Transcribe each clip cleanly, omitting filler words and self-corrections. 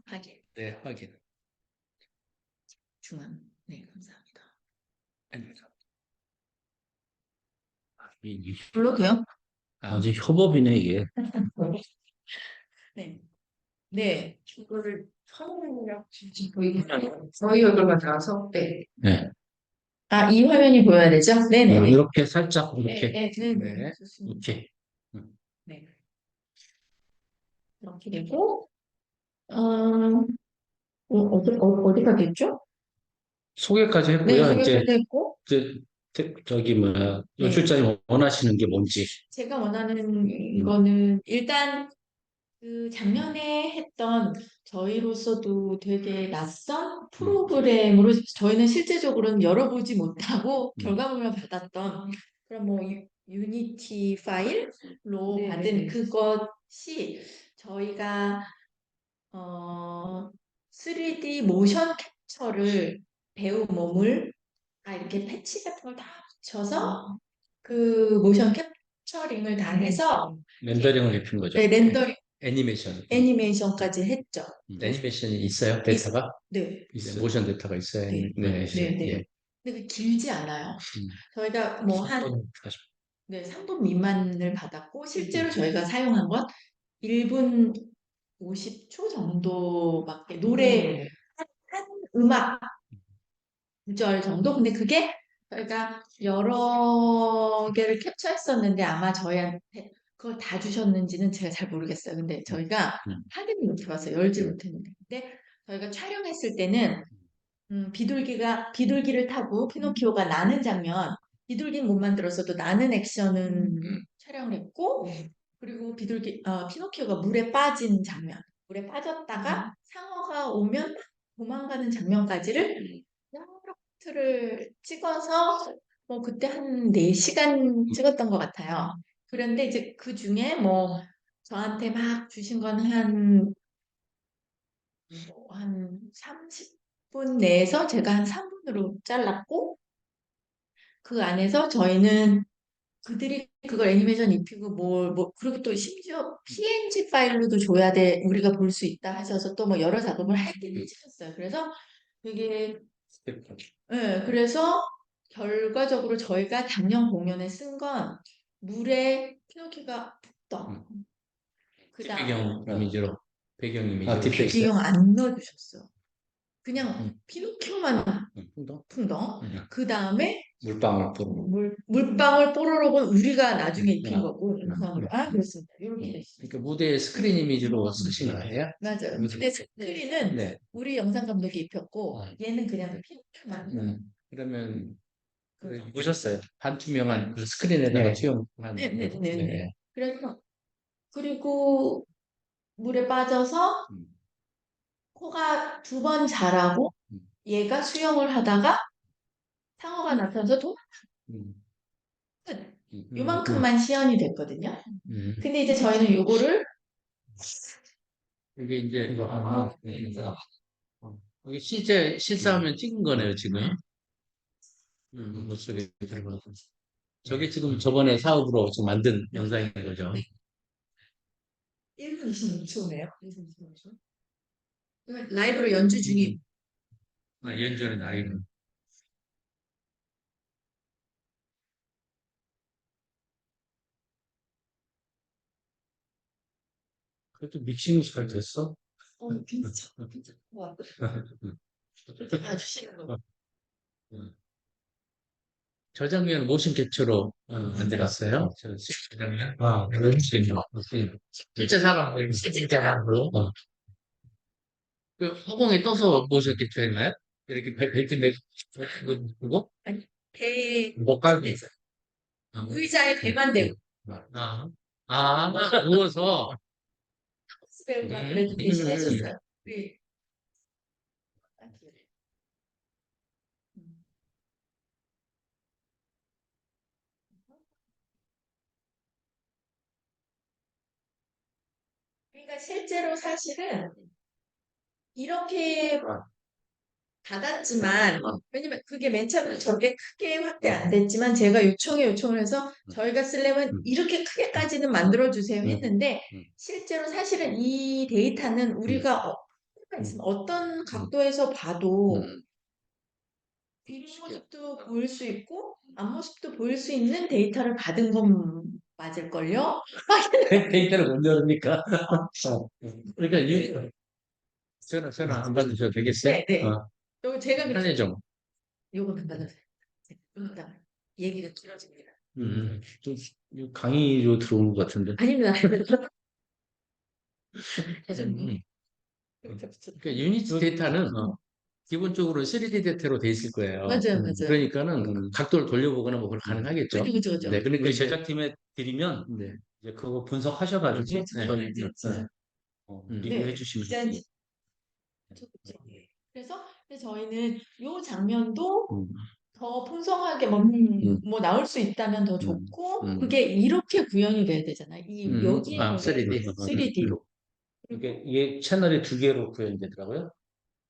확인. 네, 확인. 중앙. 네, 감사합니다. 아닙니다. 불러도요? 아주 협업이네, 이게. 네. 네. 이거를 저희 얼굴만 나와서 네. 네. 아, 이 화면이 보여야 되죠? 네네네. 이렇게 살짝, 이렇게. 네, 네, 네. 네. 좋습니다. 이렇게. 네. 이렇게 되고, 어디가 됐죠? 소개까지 네, 했고요. 이제, 소개도 했고, 저기, 뭐야, 네. 연출자님 원하시는 게 뭔지. 제가 원하는 이거는 일단 그 작년에 했던 저희로서도 되게 낯선 프로그램으로 저희는 실제적으로는 열어보지 못하고 결과물만 받았던 그런 뭐 유니티 파일로 받은 그것이 저희가 3D 모션 캡처를 배우 몸을 이렇게 패치 같은 걸 다 붙여서 그 모션 캡처링을 다 해서 렌더링을 입힌 거죠. 네, 렌더링 애니메이션까지 했죠. 애니메이션이 있어요? 데이터가? 네. 있어요. 모션 데이터가 있어요. 네. 애니메이션. 네. 예. 근데 그 길지 않아요. 저희가 뭐 네, 3분 미만을 받았고 실제로 저희가 사용한 건 1분 50초 정도밖에 노래 한 음악 구절 정도? 근데 그게 저희가 여러 개를 캡처했었는데 아마 저희한테 그걸 다 주셨는지는 제가 잘 모르겠어요. 근데 저희가 확인을 못 해봤어요. 열지 못했는데. 근데 저희가 촬영했을 때는 비둘기를 타고 피노키오가 나는 장면, 비둘기는 못 만들었어도 나는 액션은 촬영을 했고, 그리고 피노키오가 물에 빠진 장면, 물에 빠졌다가 상어가 오면 도망가는 장면까지를 여러 트를 찍어서 뭐 그때 한 4시간 찍었던 것 같아요. 그런데 이제 그 중에 뭐 저한테 막 주신 건 한 30분 내에서 제가 한 3분으로 잘랐고 그 안에서 저희는 그들이 그걸 애니메이션 입히고 그리고 또 심지어 PNG 파일로도 줘야 돼 우리가 볼 수 있다 하셔서 또 뭐 여러 작업을 하긴 해주셨어요. 그래서 되게 그래서 결과적으로 저희가 작년 공연에 쓴 건 물에 피노키오가 푹 배경 이미지로. 배경 이미지로. 배경 안 넣어주셨어. 그냥 피노키오만 풍덩. 그 다음에 물방울 뽀로록은 우리가 나중에 입힌 거고 영상으로. 그렇습니다. 이렇게 됐어요. 그러니까 무대에 스크린 이미지로 쓰신 거예요? 맞아요. 근데 스크린은 우리 영상 감독이 입혔고 얘는 그냥 피노키오만. 그러면 보셨어요? 반투명한 그 스크린에다가 투영한. 네. 그래서 그리고 물에 빠져서 코가 2번 자라고 얘가 수영을 하다가 상어가 나타나서 끝. 요만큼만 시연이 됐거든요. 근데 이제 저희는 요거를 이게 이제 이게 실사하면 찍은 거네요, 지금. 목소리 들고. 저게 지금 저번에 사업으로 지금 만든 영상인 거죠. 1분 26초네요. 라이브로 연주 중임. 연주는 아니고. 그래도 믹싱이 잘 됐어? 괜찮아. 봐주시는 거. 저 장면 모션 캡처로 만들었어요. 저 장면. 그런 식으로. 실제 사람들, 실제 사람으로. 그 허공에 떠서 모션 캡처했나요? 이렇게 벨트 매고 그거? 아니, 배, 못 깔고. 의자에 배만 대고. 누워서. 배우가 그래도 대신 해줬어요. 네. 그러니까 실제로 사실은 이렇게 닫았지만 왜냐면 그게 맨 처음에 저게 크게 확대 안 됐지만 제가 요청을 해서 저희가 쓰려면 이렇게 크게까지는 만들어 주세요 했는데 실제로 사실은 이 데이터는 우리가 있으면 어떤 각도에서 봐도 음. 뒷모습도 보일 수 있고 앞모습도 보일 수 있는 데이터를 받은 건 맞을걸요? 데이터를 못 열으니까. 그러니까 전화 안 받으셔도 되겠어요? 네, 네. 요거 제가 편의점. 요거는 받으세요. 그러다 얘기가 길어집니다. 좀 강의로 들어온 것 같은데. 아닙니다. 음. 그러니까 유니티 데이터는 기본적으로 3D 데이터로 돼 있을 거예요. 맞아요, 맞아요. 그러니까는 각도를 돌려보거나 뭐 그걸 가능하겠죠. 그죠, 그죠. 네, 그러니까 제작팀에 드리면 이제 그거 분석하셔가지고 리뷰해 주시면 돼요. 그쵸. 그래서 근데 저희는 요 장면도 음, 더 풍성하게 뭐 나올 수 있다면 더 좋고 그게 이렇게 구현이 돼야 되잖아요. 이 여기에 3D. 3D로. 이게 채널이 2개로 구현되더라고요.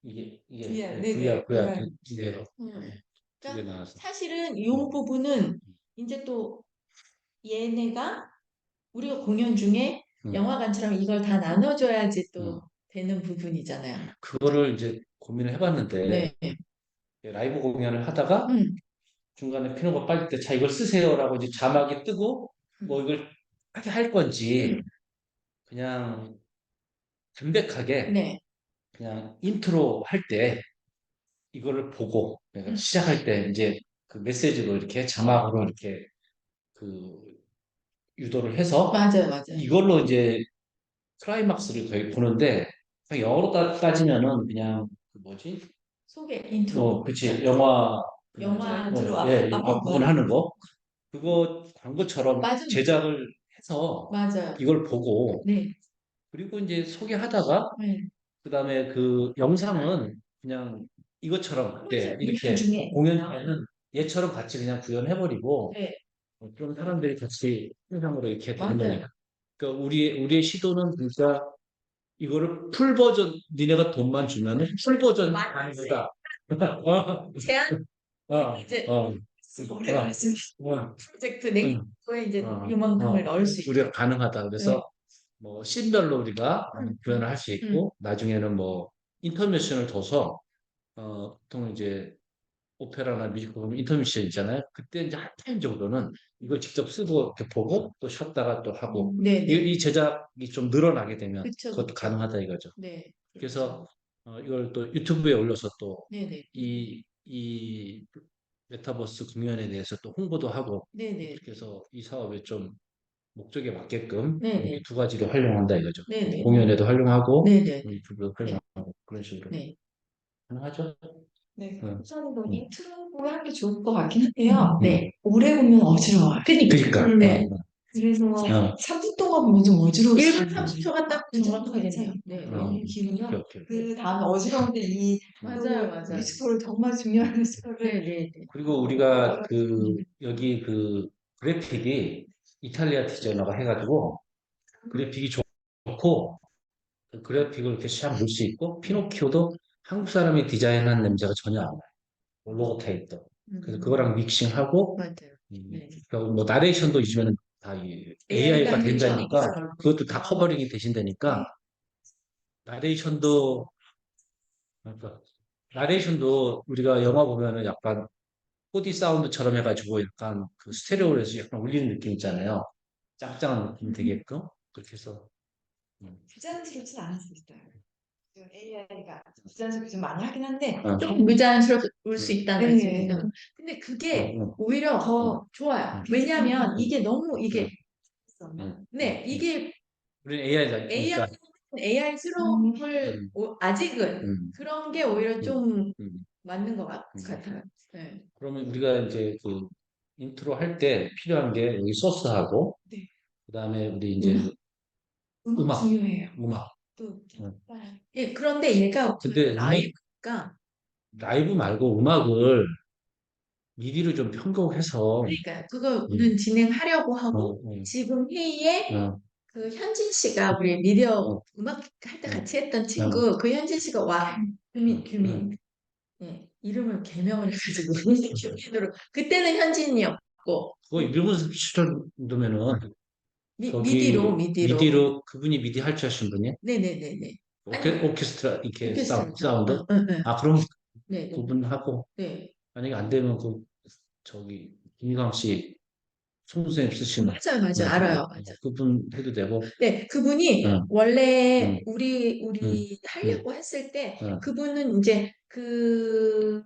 이게 네네. VR 2개로. 두 개 그러니까 나와서. 사실은 이 부분은 이제 또 얘네가 우리가 공연 중에 영화관처럼 이걸 다 나눠줘야지 또 되는 부분이잖아요. 그거를 이제 고민을 해봤는데 네. 라이브 공연을 하다가 중간에 피노가 빠질 때 자 이걸 쓰세요라고 이제 자막이 뜨고 뭐 이걸 하게 할 건지 그냥 담백하게 네. 그냥 인트로 할 때 이거를 보고 그러니까 시작할 때 이제 그 메시지로 이렇게 자막으로 이렇게 그 유도를 해서 맞아요, 맞아요. 이걸로 이제 클라이막스를 거의 보는데 그냥 영어로 따지면은 그냥 그 뭐지? 소개, 인트로. 그치 영화 영화 이제, 들어 앞부분 하는 거 그거 광고처럼 맞아요. 제작을 해서 맞아요. 이걸 보고 네. 그리고 이제 소개하다가 네. 그다음에 그 영상은 그냥 이것처럼 그때 이렇게 중에. 공연에는 얘처럼 같이 그냥 구현해버리고 네. 그런 사람들이 같이 영상으로 이렇게 되는 맞아요. 거니까. 그러니까 우리의 시도는 진짜 이거를 풀 버전 니네가 돈만 주면은 풀 버전 아니다. 제한 이제 올해 말씀 프로젝트 넥스트에 이제 요만큼을 넣을 수 있죠. 우리가 가능하다. 그래서 네. 뭐 씬별로 우리가 구현을 할 수 있고 나중에는 뭐 인터미션을 둬서 보통 이제 오페라나 뮤지컬 보면 인터미션 있잖아요. 그때 이제 한 타임 정도는 이걸 직접 쓰고 이렇게 보고 또 쉬었다가 또 하고 네, 네. 이 제작이 좀 늘어나게 되면 그쵸, 그것도 그쵸. 가능하다 이거죠. 네. 그래서 이걸 또 유튜브에 올려서 또 네네. 이 메타버스 공연에 대해서 또 홍보도 하고 네네. 그래서 이 사업에 좀 목적에 맞게끔 네네. 이 두 가지로 활용한다 이거죠. 네네. 공연에도 활용하고 네네. 유튜브도 활용하고 그런 식으로 네. 가능하죠? 네. 응. 우선은 인트로로 하는 게 좋을 것 같긴 한데요. 네. 오래 보면 어지러워요. 그러니까. 네. 그래서 3분 동안 보면 좀 어지러워요. 1분 30초가 딱 정확하겠네요. 네. 너무 길면 오케이. 그 다음에 어지러운데 맞아요, 맞아요. 뮤지컬 정말 중요한 뮤지컬을 네, 네, 네. 그리고 우리가 여기 그 그래픽이 이탈리아 디자이너가 해가지고 그래픽이 좋고 그 그래픽을 이렇게 샥 볼 수 있고 피노키오도 한국 사람이 디자인한 냄새가 전혀 안 나요. 로고 타입도. 그래서 그거랑 믹싱하고 맞아요. 네. 그러니까 뭐 나레이션도 요즘에는 다 AI가 된다니까 그것도 다 커버링이 되신다니까 나레이션도 그러니까 나레이션도 우리가 영화 보면은 약간 4D 사운드처럼 해가지고 약간 그 스테레오로 해서 약간 울리는 느낌 있잖아요. 짱짱한 느낌 되게끔 그렇게 해서 부자연스럽진 않을 수 있어요. AI가 부자연스럽게 좀 많이 하긴 한데 조금 부자연스러울 수 있다는 말씀이죠. 근데 그게 오히려 더 좋아요. 왜냐하면 이게 너무 이게 네 이게 우리는 AI다. AI스러움을 아직은 그런 게 오히려 좀 맞는 것 같아요. 네. 그러면 우리가 이제 그 인트로 할 때 필요한 게 여기 소스하고 그다음에 우리 이제 음악 중요해요. 음악. 또 예, 그런데 얘가 근데 라이브가 라이브 말고 음악을 미디를 좀 편곡해서 그러니까 그거는 진행하려고 하고 지금 회의에 그 현진 씨가 우리 미디어 음악 할 때 같이 했던 친구 그 현진 씨가 와 규민 예, 이름을 개명을 해가지고 규민으로 그때는 현진이었고 그거 1분 30초 정도면은 미디로 미디로 그분이 미디 할 줄 아시는 분이에요? 네네네네 아니, 오케스트라 이렇게 오케스트라죠. 사운드? 네. 아, 그럼 네, 네, 구분하고 네. 만약에 안 되면 저기 김희강 씨 송선생님 쓰시는 맞아요, 맞아요. 알아요, 맞아요. 그분 해도 되고 네, 그분이 응, 원래 응, 응, 우리 응, 하려고 했을 때 응. 그분은 이제 그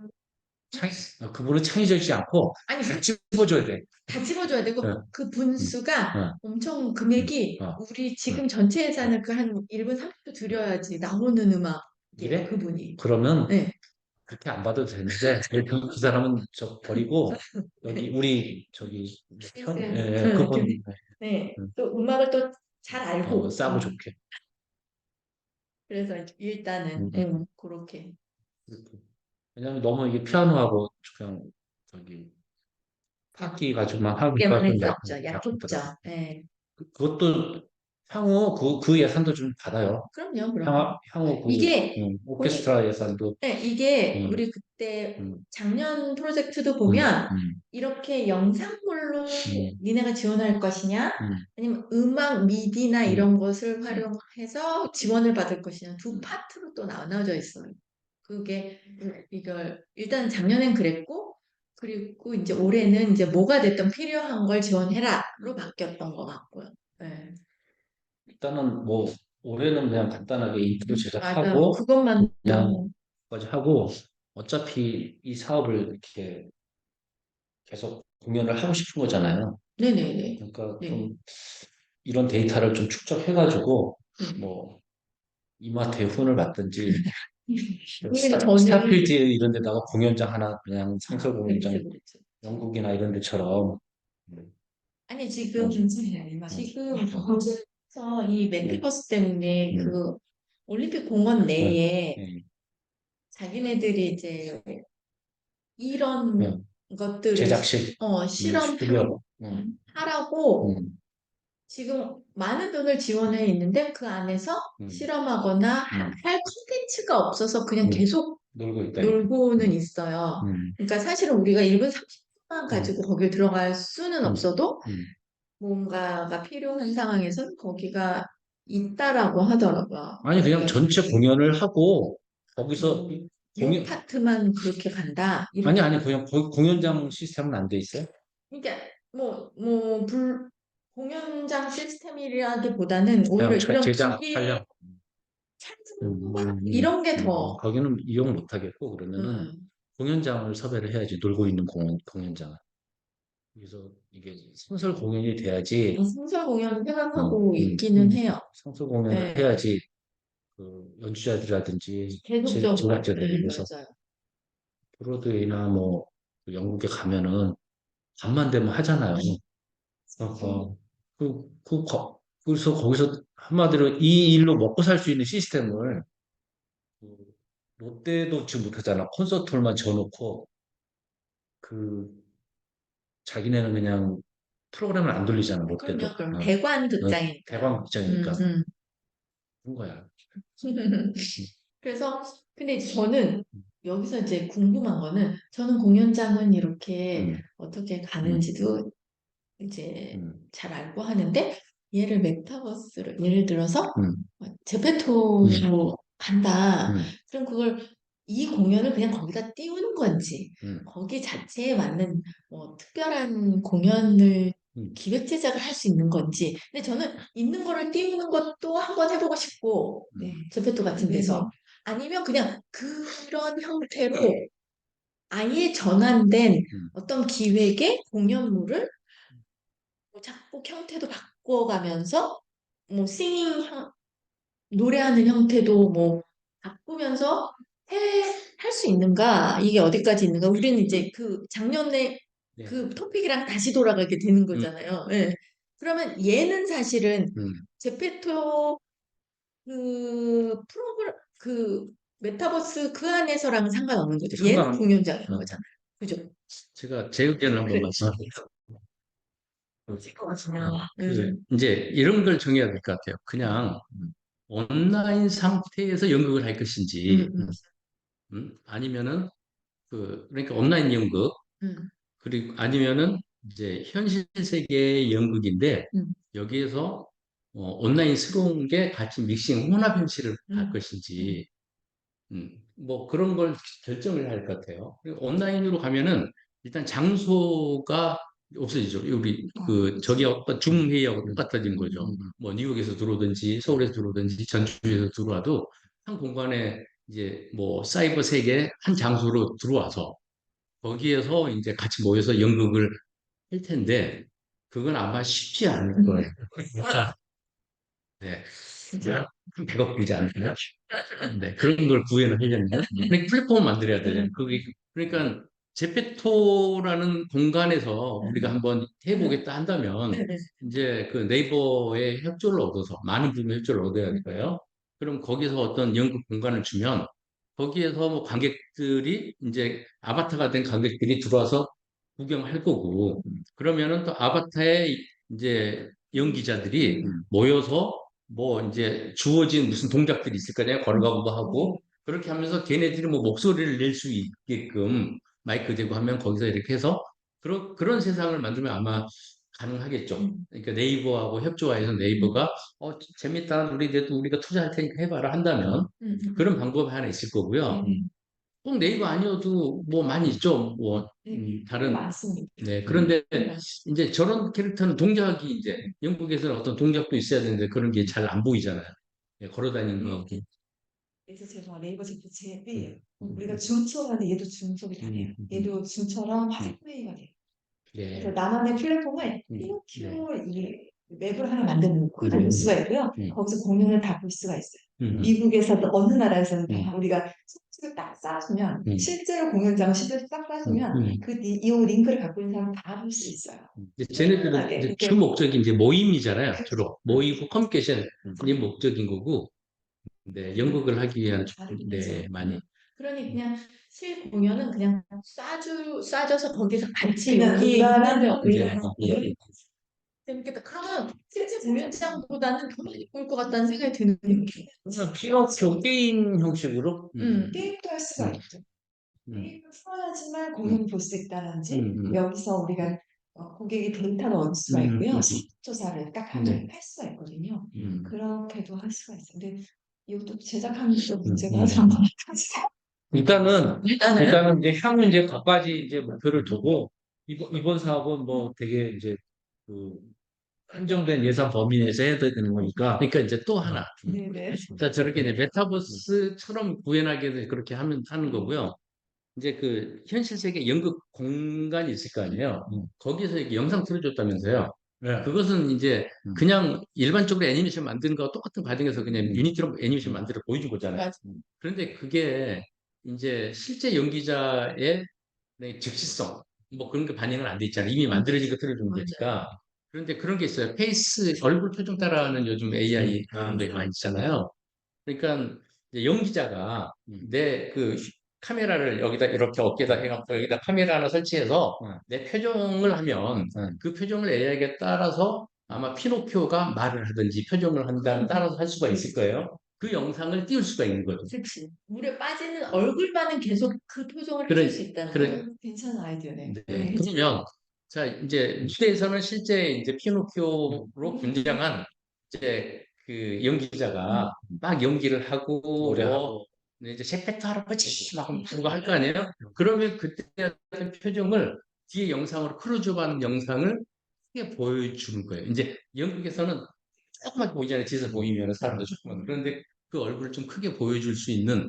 그분은 창의적이지 않고 아니 다 집어줘야 돼. 다 집어줘야 되고 응, 그 응, 분수가 응, 엄청 응, 금액이 어, 우리 응, 지금 전체 응. 예산을 그 한 1분 30초 들여야지 나오는 음악이에요, 그래? 그분이. 그러면 네. 그렇게 안 봐도 되는데 그 사람은 저 버리고 여기 우리 저기 그, 그분 네. 응, 또 음악을 또 잘 알고 싸고 좋게. 그래서 일단은 응, 그렇게 그렇게. 왜냐면 너무 이게 피아노하고 그냥 저기 타악기 가지고만 하니까 약게만 좀 했었죠. 약하더라고. 약했죠. 네. 그것도 향후 그 예산도 좀 받아요. 그럼요, 그럼요. 향후 이게 본 오케스트라 예산도 네, 이게 음, 우리 그때 음, 작년 프로젝트도 음, 보면 음, 이렇게 영상물로 음, 니네가 지원할 것이냐 음, 아니면 음악 미디나 음, 이런 것을 활용해서 지원을 받을 것이냐 두 음. 파트로 또 나눠져 있어요. 그게 이걸 일단 작년엔 그랬고 그리고 이제 올해는 이제 뭐가 됐든 필요한 걸 지원해라로 바뀌었던 것 같고요. 네. 일단은 뭐 올해는 그냥 간단하게 인트로 맞아요. 제작하고 그것만 그냥 까지 하고 어차피 이 사업을 이렇게 계속 공연을 하고 싶은 거잖아요. 네네네. 그러니까 네. 좀 이런 데이터를 좀 축적해가지고 네. 뭐 이마트에 혼을 받든지 근데 저는 스타필드 이런 데다가 공연장 하나 그냥 상설 그렇죠, 공연장 그렇죠. 영국이나 이런 데처럼 아니 어, 지금 어, 지금 거기서 이 음, 메타버스 때문에 음, 그 올림픽 공원 음, 내에 음, 자기네들이 이제 이런 음. 것들을 제작실, 스튜디오, 실험하라고 음, 지금 많은 돈을 지원해 있는데 그 안에서 음, 실험하거나 음, 할 콘텐츠가 없어서 그냥 음. 계속 놀고 있다니까. 놀고는 음, 있어요. 음, 그러니까 사실은 우리가 1분 30분만 음, 가지고 거길 들어갈 수는 음, 없어도 음. 뭔가가 필요한 상황에서는 거기가 있다라고 하더라고요. 아니 그냥 그러니까 전체 공연을 하고 거기서 요 공연 파트만 그렇게 간다. 이렇게. 아니 그냥 공연장 시스템은 안 돼 있어요? 그러니까 공연장 시스템이라기보다는 오히려 그냥 이런 제작 기기 촬영. 찬스와 이런 게 더. 거기는 이용 못 하겠고 그러면은 음, 공연장을 섭외를 해야지 놀고 있는 공연장. 그래서 이게 상설 공연이 돼야지 상설 공연 음, 생각하고 음, 있기는 해요. 상설 공연을 네, 해야지 그 연주자들이라든지 계속적으로. 제작자들이 네, 그래서 맞아요. 브로드웨이나 뭐 영국에 가면은 밤만 되면 하잖아요. 어, 그래서 거기서 한마디로 이 일로 먹고 살 수 있는 시스템을 그 롯데도 지금 못하잖아. 콘서트홀만 지어놓고 그 자기네는 그냥 프로그램을 안 돌리잖아. 롯데도. 그럼요. 그럼 대관 극장이니까요. 대관 극장이니까 음. 그런 거야. 그래서 근데 이제 저는 여기서 이제 궁금한 거는 저는 공연장은 이렇게 음, 어떻게 음, 가는지도 이제 음, 잘 알고 하는데 얘를 메타버스로 예를 들어서 음, 음, 제페토로 간다. 음, 그럼 그걸 이 공연을 그냥 거기다 띄우는 건지 음, 거기 자체에 맞는 뭐 특별한 공연을 음, 기획 제작을 할 수 있는 건지. 근데 저는 있는 거를 띄우는 것도 한번 해보고 싶고 제페토 같은 데서 아니면 그냥 그런 형태로 아예 전환된 음, 어떤 기획의 공연물을 뭐 작곡 형태도 바꿔가면서 뭐 노래하는 형태도 뭐 바꾸면서 할 수 있는가? 이게 어디까지 있는가? 우리는 이제 그 작년에 네, 그 토픽이랑 다시 돌아가게 되는 음, 거잖아요. 예. 그러면 얘는 사실은 음. 제페토 그 메타버스 그 안에서랑은 상관없는 거죠. 얘는 상관, 공연장인 어, 거잖아요. 그죠? 제가 제 의견을 한번 그렇지. 말씀드릴게요. 그럴 것 같아요. 이제 이런 걸 정해야 될 것 같아요. 그냥 온라인 상태에서 연극을 할 음, 것인지, 음, 아니면은 그러니까 온라인 연극, 음, 그리고 아니면은 이제 현실 세계의 연극인데 음, 여기에서 온라인스러운 게 같이 믹싱 혼합 형식을 할 음. 것인지 뭐 그런 걸 결정을 할 것 같아요. 그리고 온라인으로 가면은 일단 장소가 없어지죠. 우리 그 저기 줌 회의하고 똑같아진 거죠. 뭐 뉴욕에서 들어오든지 서울에서 들어오든지 전주에서 들어와도 한 공간에 이제 뭐 사이버 세계 한 장소로 들어와서 거기에서 이제 같이 모여서 연극을 할 텐데 그건 아마 쉽지 않을 거예요. 네. 한 100억 들지 않나요? 네, 그런 걸 구현을 하려면 그러니까 플랫폼을 만들어야 되잖아요. 그러니까 제페토라는 공간에서 우리가 한번 해보겠다 한다면 이제 그 네이버의 협조를 얻어서 많은 분의 협조를 얻어야 될까요? 그럼 거기서 어떤 연극 공간을 주면 거기에서 뭐 관객들이 이제 아바타가 된 관객들이 들어와서 구경할 거고 그러면은 또 아바타의 이제 연기자들이 모여서 뭐 이제 주어진 무슨 동작들이 있을 거잖아요. 걸어가기도 하고 그렇게 하면서 걔네들이 뭐 목소리를 낼 수 있게끔 마이크 대고 하면 거기서 이렇게 해서 그런 세상을 만들면 아마 가능하겠죠. 그러니까 네이버하고 협조해서 네이버가 재밌다. 우리가 투자할 테니까 해봐라 한다면 그런 방법이 하나 있을 거고요. 꼭 네이버 아니어도 뭐 많이 있죠. 뭐 다른 맞습니다. 네 그런데 이제 저런 캐릭터는 동작이 이제 영국에서는 어떤 동작도 있어야 되는데 그런 게 잘 안 보이잖아요. 네, 걸어 다니는 거. 그래서 제가 네이버 제품 잽이 우리가 줌처럼 하는데 얘도 줌처럼 다녀요. 얘도 줌처럼 화상회의가 돼요. 그래서 예. 나만의 플랫폼을 네. 피노키오 이 맵을 하나 만들 수가 있고요. 거기서 공연을 다 볼 수가 있어요. 미국에서도 어느 나라에서는 다 우리가 소식을 딱 쌓아주면 실제로 공연장 시대를 딱 쌓아주면 이 링크를 갖고 있는 사람 다 볼 수 있어요. 이제 쟤네들은 이제 주 목적이 이제 모임이잖아요. 주로 모이고 커뮤니케이션이 목적인 거고, 네, 연극을 하기 위한 네 많이. 그러니 그냥 실 공연은 그냥 싸줘서 거기서 같이 그냥 여기 의관하면 재밌겠다. 그러면 실제 공연장보다는 더 많이 볼 것 같다는 생각이 드는 게. 피노키오 게임 형식으로. 게임도 할 수가 있죠. 음, 게임을 풀어야지만 공연을 볼 수 있다든지 음. 여기서 우리가 고객이 데이터를 얻을 수가 있고요. 조사를 딱 하면 할 수가 있거든요. 그렇게도 할 수가 있어요. 근데 이것도 제작하는 데 문제가 좀 일단은 이제 향후 이제 갖가지 이제 목표를 두고 이번 사업은 뭐 되게 이제 그 한정된 예산 범위 내에서 해야 되는 거니까. 그러니까 이제 또 하나. 네네. 자, 저렇게 이제 메타버스처럼 구현하게 해서 그렇게 하는 거고요. 이제 그 현실 세계 연극 공간이 있을 거 아니에요. 거기서 이렇게 영상 틀어줬다면서요. 네. 그것은 이제 그냥 일반적으로 애니메이션 만드는 거와 똑같은 과정에서 그냥 유니티로 애니메이션 만들어 보여준 거잖아요. 그런데 그게 이제 실제 연기자의 네, 즉시성 뭐 그런 게 반영은 안 돼 있잖아요. 이미 만들어진 거 틀어준 거니까. 그런데 그런 게 있어요. 페이스 얼굴 표정 따라하는 요즘 AI 그런 게 많이 있잖아요. 그러니까 이제 연기자가 내 그 카메라를 여기다 이렇게 어깨에다 해갖고 여기다 카메라 하나 설치해서 내 표정을 하면 그 표정을 AI에 따라서 아마 피노키오가 말을 하든지 표정을 한다는 따라서 할 수가 있을 거예요. 그 영상을 띄울 수가 있는 거죠. 그렇지. 물에 빠지는 얼굴만은 계속 그 표정을 그래, 해줄 수 있다는 그래. 거예요. 괜찮은 아이디어네. 네. 그러면 자 이제 무대에서는 실제 이제 피노키오로 등장한 이제 그 연기자가 막 연기를 하고 뭐 이제 셰페토 할아버지 막 그런 거 할 거 아니에요? 그러면 그때 같은 표정을 뒤에 영상으로 크루즈반 영상을 크게 보여주는 거예요. 이제 영국에서는 조금만 보이잖아요. 뒤에서 보이면 사람들 조금만. 그런데 그 얼굴을 좀 크게 보여줄 수 있는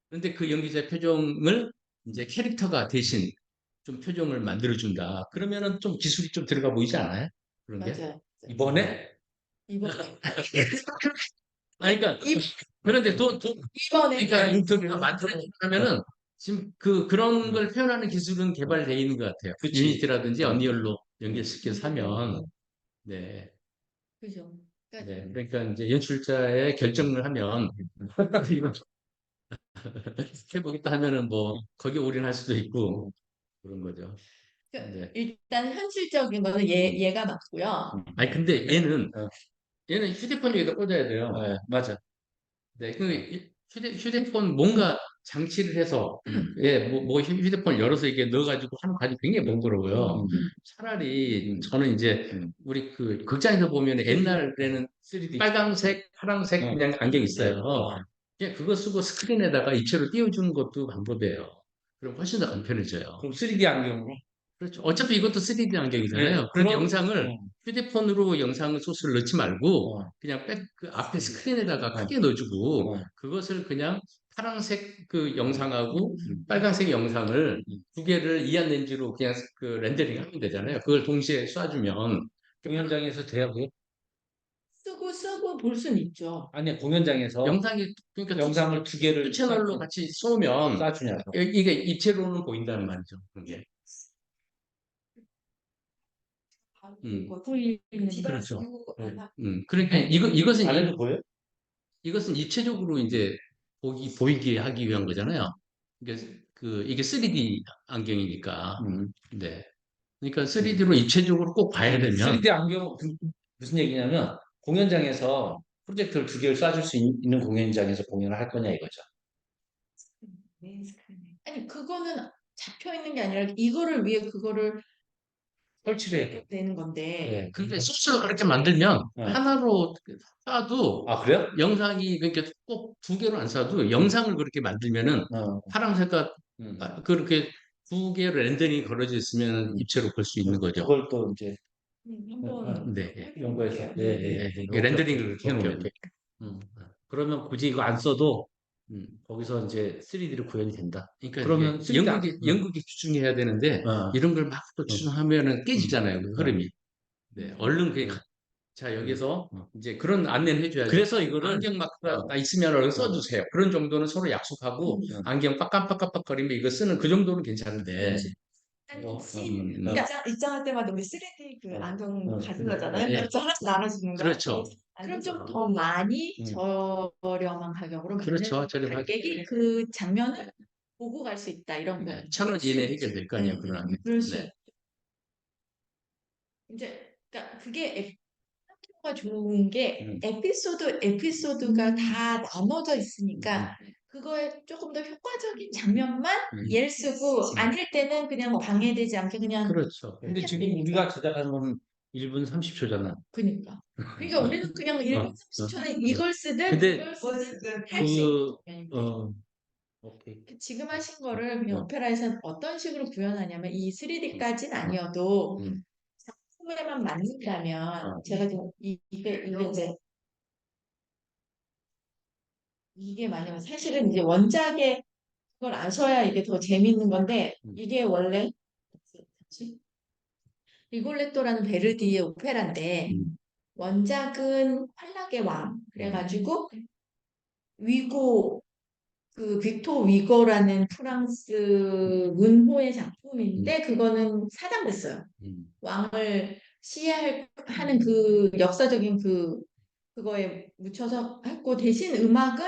그런데 그 연기자의 표정을 이제 캐릭터가 대신 좀 표정을 만들어준다. 그러면은 좀 기술이 좀 들어가 보이지 않아요? 그런 게? 맞아요. 이번에? 이번 아니, 그러니까, 그런데 이번에 그러니까 인터뷰가 만들어지면은 지금 그런 걸 표현하는 기술은 개발되어 있는 것 같아요. 유니티라든지 언리얼로 연결시켜서 하면, 네. 그죠. 네. 그러니까 이제 연출자의 결정을 하면, 이거 해보겠다 하면은 뭐, 거기에 올인할 수도 있고, 그런 거죠. 네. 일단 현실적인 거는 얘가 맞고요. 아니, 근데 얘는 휴대폰 여기다 꽂아야 돼요. 네, 맞아. 네, 휴대폰 뭔가 장치를 해서 예, 뭐 휴대폰을 열어서 이게 넣어가지고 하는 과정이 굉장히 번거로워요. 차라리 저는 이제 우리 그 극장에서 보면 옛날에는 3D 빨강색, 파란색 그냥 안경 있어요. 그냥 그거 쓰고 스크린에다가 입체로 띄워주는 것도 방법이에요. 그럼 훨씬 더 간편해져요. 그럼 3D 안경으로? 그렇죠. 어차피 이것도 3D 안경이잖아요. 네, 그런 그럼- 영상을 휴대폰으로 영상 소스를 넣지 말고 어. 그냥 그 앞에 스크린에다가 크게 넣어주고 그것을 그냥 파란색 그 영상하고 빨간색 영상을 두 개를 이한 렌즈로 그냥 그 렌더링 하면 되잖아요. 그걸 동시에 쏴주면 공연장에서 돼요, 그게? 쓰고 볼 수는 있죠. 아니, 공연장에서 영상이 그러니까 영상을 두 개를 두 채널로 같이 쏘면 쏴주냐고. 이게 입체로는 보인다는 말이죠. 그게. 그렇죠. 그러니까 이것은 안 해도 보여요? 이것은 입체적으로 이제 보이게 하기 위한 거잖아요. 이게 3D 안경이니까. 네. 그러니까 3D로 입체적으로 꼭 봐야 되면 3D 안경 무슨 얘기냐면 공연장에서 프로젝터를 두 개를 쏴줄 수 있는 공연장에서 공연을 할 거냐 이거죠. 메인 스크린에. 아니 그거는 잡혀 있는 게 아니라 이거를 위해 그거를 설치를 해. 내는 건데 네. 근데 소스를 그렇게 만들면 네. 하나로 쏴도 아, 그래요? 영상이 그러니까 꼭 두 개로 안 쏴도 영상을 그렇게 만들면은 파란색과 그렇게 두 개로 렌더링이 걸어져 있으면 입체로 볼 수 있는 거죠. 그걸 또 이제 한번 네. 연구해서 이게 렌더링을 그렇게 해놓으면. 그러면 굳이 이거 안 써도 음. 거기서 이제 3D로 구현이 된다. 그러니까 그러면 이게 연극이 추진해야 되는데 이런 걸 막 또 추진하면은 깨지잖아요. 그 흐름이. 네. 얼른 자 여기서 이제 그런 안내를 해줘야죠. 그래서 이거를 안경 막 다 있으면 얼른 써주세요. 그런 정도는 서로 약속하고 안경 빡깜빡깜빡거리면 이거 쓰는 그 정도는 괜찮은데. 입장할 때마다 우리 3D 그 안경 가져가잖아요. 네. 그래서 하나씩 나눠주는 거. 그렇죠. 그럼 좀 더 많이 저렴한 가격으로 그렇죠. 관객이 그 장면을 보고 갈 수 있다 이런 거. 1,000원 이내 해결될 거 아니에요. 그런 안내. 그럴 수 네. 있- 이제 그러니까 그게 가 좋은 게 에피소드가 다 나눠져 있으니까 그거에 조금 더 효과적인 장면만 예를 쓰고 아닐 때는 그냥 방해되지 않게 그냥 그렇죠. 근데 지금 우리가 제작하는 건 1분 30초잖아. 그러니까 우리는 그냥 1분 30초는 이걸 쓰든 근데 이걸 쓰든 그, 할수 오케이. 지금 하신 거를 그냥 오페라에서는 어떤 식으로 구현하냐면 이 3D까지는 아니어도 작품에만 맞는다면 제가 지금 이게 이제 이게 만약에 사실은 이제 원작의 그걸 아셔야 이게 더 재밌는 건데 이게 원래 리골레토라는 베르디의 오페라인데 원작은 환락의 왕 그래가지고 위고 그 빅토 위고라는 프랑스 문호의 작품인데 그거는 사장됐어요. 왕을 시해하는 그 역사적인 그거에 묻혀서 했고 대신 음악은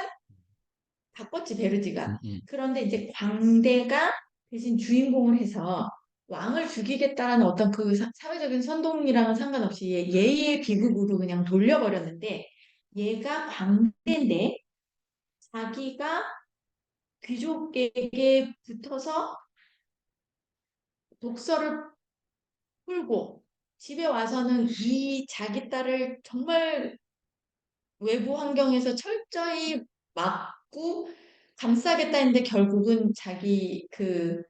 바꿨지 베르디가. 그런데 이제 광대가 대신 주인공을 해서 왕을 죽이겠다는 어떤 그 사회적인 선동이랑은 상관없이 예의 비극으로 그냥 돌려버렸는데 얘가 광대인데 자기가 귀족에게 붙어서 독서를 풀고 집에 와서는 이 자기 딸을 정말 외부 환경에서 철저히 막고 감싸겠다 했는데 결국은 자기 그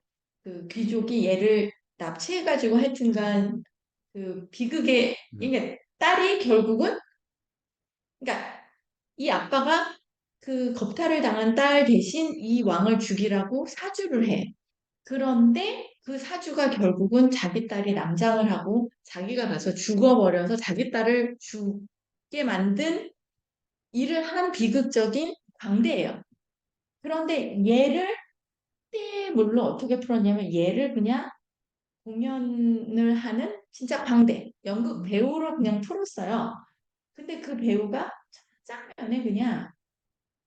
귀족이 얘를 납치해가지고 하여튼간 그 비극의 이게 딸이 결국은 그러니까 이 아빠가 그 겁탈을 당한 딸 대신 이 왕을 죽이라고 사주를 해. 그런데 그 사주가 결국은 자기 딸이 남장을 하고 자기가 가서 죽어버려서 자기 딸을 죽게 만든 일을 한 비극적인 광대예요. 그런데 얘를 그때 물론 어떻게 풀었냐면 얘를 그냥 공연을 하는 진짜 광대 연극 배우로 그냥 풀었어요. 근데 그 배우가 첫 장면에 그냥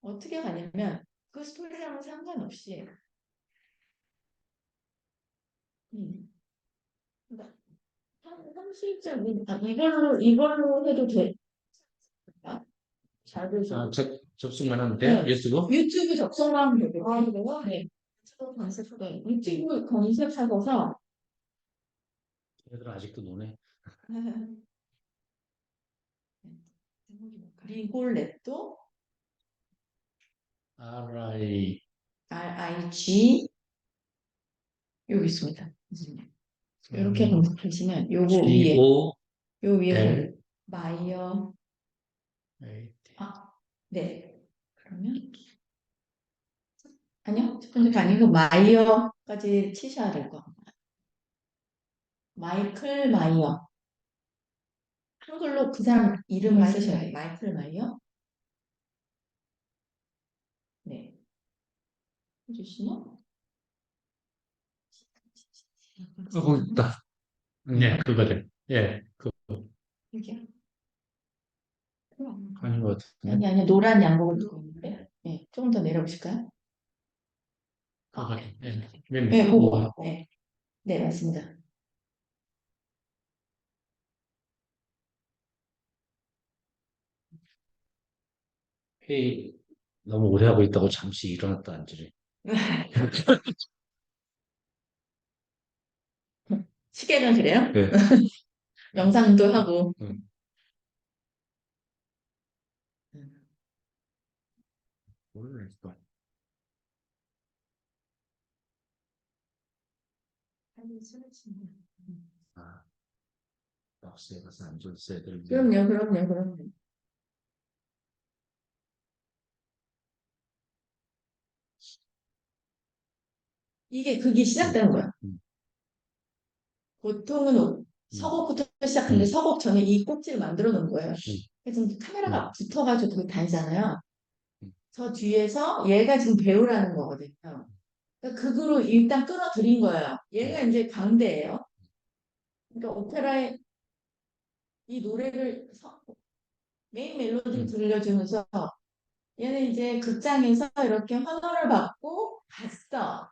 어떻게 가냐면 그 스토리랑은 상관없이 그러니까 한 30점 이걸로 해도 돼. 잘 되죠. 접속만 하면 돼요? 네. 유튜브? 유튜브 접속만 하면 되고. 아, 그래요? 네. 네. 유튜브 검색하고서 얘들 아직도 노네. 리골레토 RI RIG 여기 있습니다. 이렇게 검색하시면 요거 위에 GO 요 위에 L 마이어 A 네 그러면 아니요 첫 번째가 아니고 마이어까지 치셔야 될 것 같아요. 마이클 마이어 한글로 그 사람 이름을 쓰셔야 돼요. 마이클 마이어 네 해주시면 거기 있다. 네, 그거를. 예, 여기요? 아닌 것 같은데. 아니 노란 양복을 입고 있는데 네 조금 더 내려보실까요? 예, 맨 네 밑에. 보고 네, 네 맞습니다. 회의 너무 오래 하고 있다고 잠시 일어났다 앉으래. 시계가 그래요? 네. 영상도 하고 모르겠어. 아, 박스에 가서 앉아있어야 되는데. 그럼요. 이게 그게 시작되는 거야. 보통은 서곡부터 시작하는데 서곡 전에 이 꼭지를 만들어 놓은 거예요. 그래서 지금 카메라가 붙어가지고 거기 다니잖아요. 저 뒤에서 얘가 지금 배우라는 거거든요. 그러니까 그거로 일단 끌어들인 거예요. 얘가 이제 광대예요. 그러니까 오페라의 이 노래를 메인 멜로디를 들려주면서 얘는 이제 극장에서 이렇게 환호를 받고 갔어.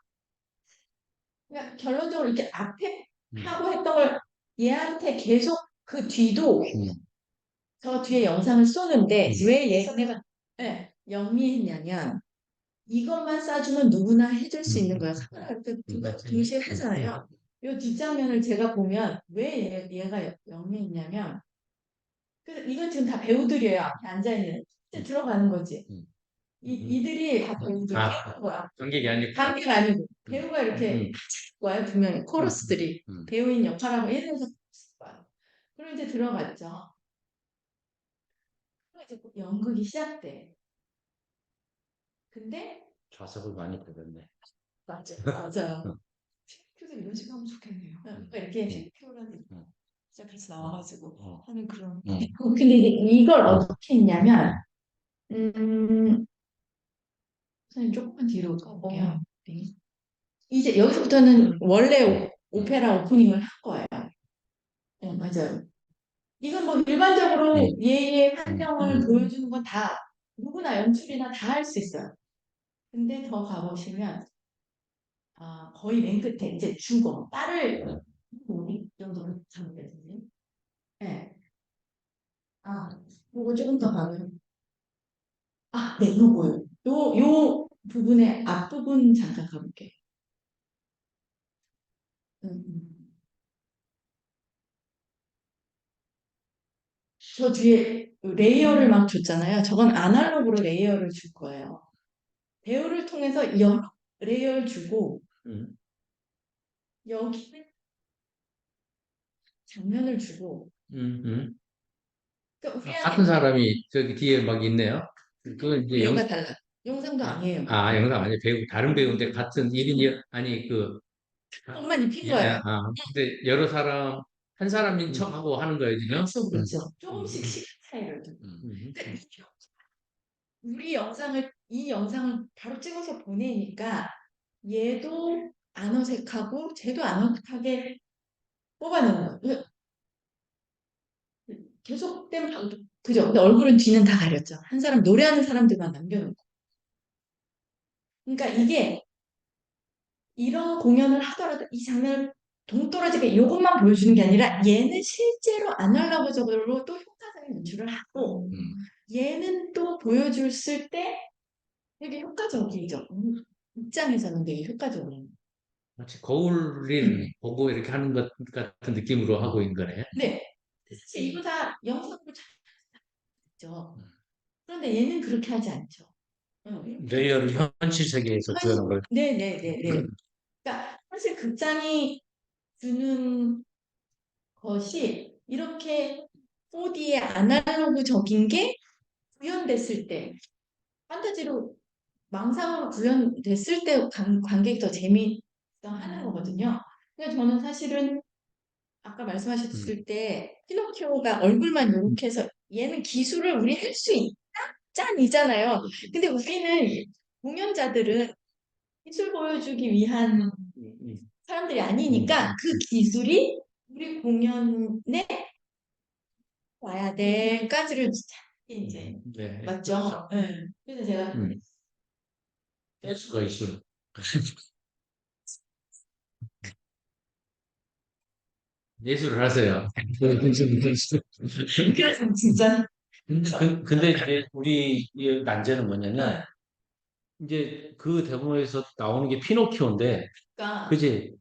그러니까 결론적으로 이렇게 앞에 하고 했던 걸 얘한테 계속 그 뒤도 저 뒤에 영상을 쏘는데 왜 얘가 내가 영미했냐면 이것만 쏴주면 누구나 해줄 수 있는 거야. 카메라 이렇게 동시에 하잖아요. 이 뒷장면을 제가 보면 왜 얘가 영미했냐면 이건 지금 다 배우들이에요. 앞에 앉아있는. 이제 들어가는 거지. 이들이 다 배우들 깨는 거야. 관객이 아니고. 관객 아니고 배우가 이렇게 거야 두 명의 코러스들이 배우인 역할하고 예전에서 거야. 그럼 이제 들어갔죠. 그럼 이제 연극이 시작돼. 근데 좌석을 많이 받았네. 맞아요. 셰익스피어도 이런 식으로 하면 좋겠네요. 그러니까 이렇게 셰익스피어라는 진짜 같이 나와가지고 하는 그런. 근데 이걸 어떻게 했냐면 선생님 조금만 뒤로 가볼게요. 이제 여기서부터는 원래 오페라 오프닝을 한 거예요. 네, 맞아요. 이건 뭐 일반적으로 얘의 환경을 보여주는 건 다 누구나 연출이나 다 할 수 있어요. 근데 더 가보시면 거의 맨 끝에 이제 죽어 딸을 이 정도로 잡거든요. 네. 요거 조금 더 가면 네, 요거요. 요 부분의 앞부분 잠깐 가볼게요. 저 뒤에 레이어를 막 줬잖아요. 저건 아날로그로 레이어를 줄 거예요. 배우를 통해서 여러 레이어를 주고 여기는 장면을 주고 그러니까 같은 사람이 저기 뒤에 막 있네요. 그건 이제 배우가 달라. 영상도 아니에요. 영상 아니 배우 다른 배우인데 같은 1인이 아니 옷만 입힌 거예요. 근데 여러 사람 한 사람인 척하고 하는 거예요 지금. 그렇죠. 조금씩 시간 차이를 두고. 근데 이 영상을 바로 찍어서 보내니까 얘도 안 어색하고 쟤도 안 어색하게 뽑아내는 거예요. 계속된 방송, 그죠? 근데 얼굴은 뒤는 다 가렸죠. 한 사람 노래하는 사람들만 남겨놓고. 그러니까 이게 이런 공연을 하더라도 이 장면을 동떨어지게 이것만 보여주는 게 아니라 얘는 실제로 아날로그적으로 또 효과적인 연출을 하고 얘는 또 보여줬을 때 되게 효과적이죠. 입장에서는 되게 효과적이에요. 마치 거울을 보고 이렇게 하는 것 같은 느낌으로 하고 있는 거네. 네. 사실 이거 다 영상으로 잘했죠. 그런데 얘는 그렇게 하지 않죠. 레이어를 현실 세계에서 구현한 걸. 네네네네. 그러니까 사실 극장이 주는 것이 이렇게 4D의 아날로그적인 게 구현됐을 때, 판타지로 망상으로 구현됐을 때 관객이 더 재미있어 하는 거거든요. 그러니까 저는 사실은 아까 말씀하셨을 때 피노키오가 얼굴만 이렇게 해서 얘는 기술을 우리 할 수 있다? 짠이잖아요. 근데 우리는 공연자들은 기술 보여주기 위한 사람들이 아니니까 그 기술이 우리 공연에 와야 돼까지를 이제 네. 맞죠? 네. 그래서 제가 예술가 있어. 예술을 하세요. 그래서 진짜 근데 이제 우리 이 난제는 뭐냐면 이제 그 대목에서 나오는 게 피노키오인데, 그러니까 그지?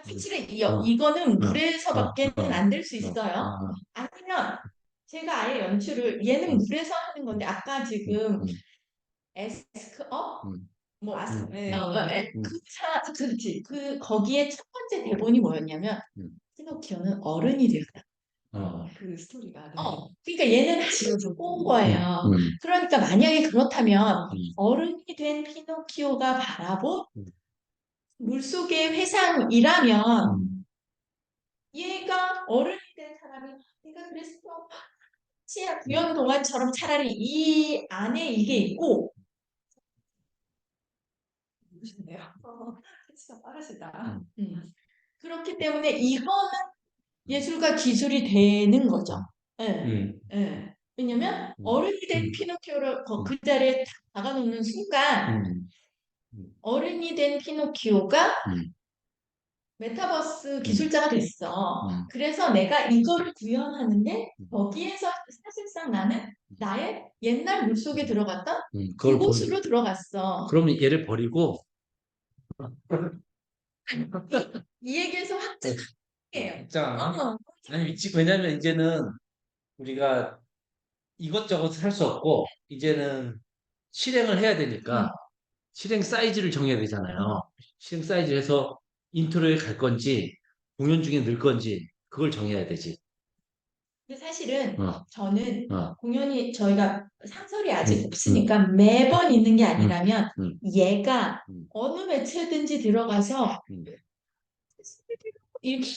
사실은 어, 이거는 어, 물에서밖에는 안 될 수 있어요. 어, 아니면 제가 아예 연출을 얘는 물에서 하는 건데 아까 지금 에스크업 뭐 그렇지 그 거기에 첫 번째 대본이 뭐였냐면 피노키오는 어른이 되었다. 그 스토리가. 그러니까 얘는 지금 꼰 거예요. 그러니까 만약에 그렇다면 어른이 된 피노키오가 바라본 물속의 회상이라면 얘가 어른이 된 사람이 내가 그랬어. 치아 구연 동화처럼 차라리 이 안에 이게 있고 보시네요. 진짜 빠르시다. 그렇기 때문에 이거는 예술가 기술이 되는 거죠. 예. 예. 왜냐면 어른이 된 피노키오를 그 자리에 딱 박아놓는 순간 어른이 된 피노키오가 메타버스 기술자가 됐어. 그래서 내가 이거를 구현하는데 거기에서 사실상 나는 나의 옛날 물속에 들어갔던 그걸 그곳으로 들어갔어. 그러면 얘를 버리고 이 얘기에서 확증해요. 자, 아니 왜냐면 이제는 우리가 이것저것 할 수 없고 이제는 실행을 해야 되니까 실행 사이즈를 정해야 되잖아요. 실행 사이즈에서 인트로에 갈 건지 공연 중에 넣을 건지 그걸 정해야 되지. 근데 사실은 어, 저는 어, 공연이 저희가 상설이 아직 없으니까 매번 있는 게 아니라면 얘가 어느 매체든지 들어가서 이렇게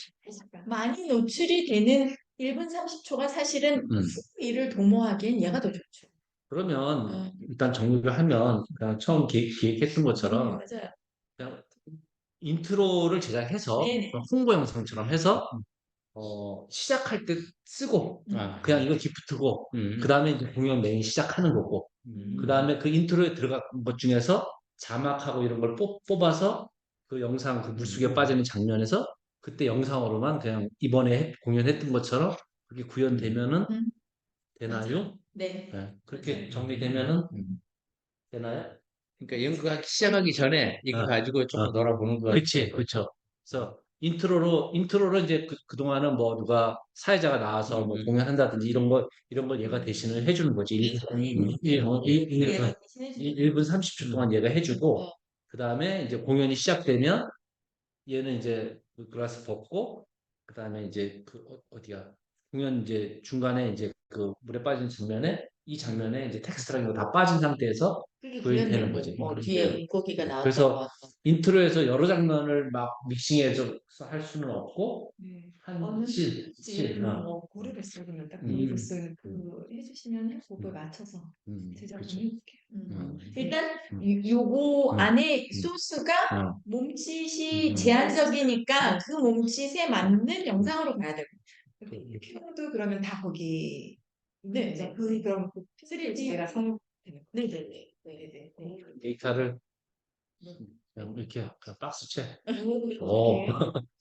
많이 노출이 되는 1분 30초가 사실은 일을 도모하기엔 얘가 더 좋죠. 그러면 일단 정리를 하면 그냥 처음 기획했던 것처럼 맞아요. 그냥 인트로를 제작해서 네네. 홍보 영상처럼 해서 시작할 때 쓰고 그냥 이거 기프트고 그 다음에 이제 공연 메인 시작하는 거고 그 다음에 그 인트로에 들어간 것 중에서 자막하고 이런 걸 뽑아서 그 영상 그 물속에 빠지는 장면에서 그때 영상으로만 그냥 이번에 공연했던 것처럼 그렇게 구현되면은 되나요? 네. 네, 그렇게 정리되면은 되나요? 그러니까 연극하기 시작하기 전에 이거 가지고 조금 놀아보는 거. 그렇지, 그렇죠. 그래서 인트로로 이제 그동안은 뭐 누가 사회자가 나와서 뭐 공연한다든지 이런 걸 얘가 대신을 해주는 거지. 1분 30초 동안 얘가 해주고, 그 다음에 이제 공연이 시작되면 얘는 이제 그 글라스 벗고, 그 다음에 이제 그 어디야? 공연 이제 중간에 이제 그 물에 빠진 장면에 이 장면에 이제 텍스트랑 이거 다 빠진 상태에서 그게 구현되는 구현되는 거지. 뭐 뒤에 물고기가 나왔던 것 그래서 같아. 인트로에서 여러 장면을 막 믹싱해서 할 수는 없고 한 어느 실, 뭐 고르를 쓰면 딱 고르를 쓰는 그 해주시면 곡을 맞춰서 제작을 그렇죠. 해볼게요. 일단 요거 안에 소스가 몸짓이 제한적이니까 그 몸짓에 맞는 영상으로 가야 되고. 큐도 그러면 다 거기. 네, 그럼 3D가 성공되는 거예요. 네네네. 데이터를 그냥 이렇게 그냥 박스채. 오.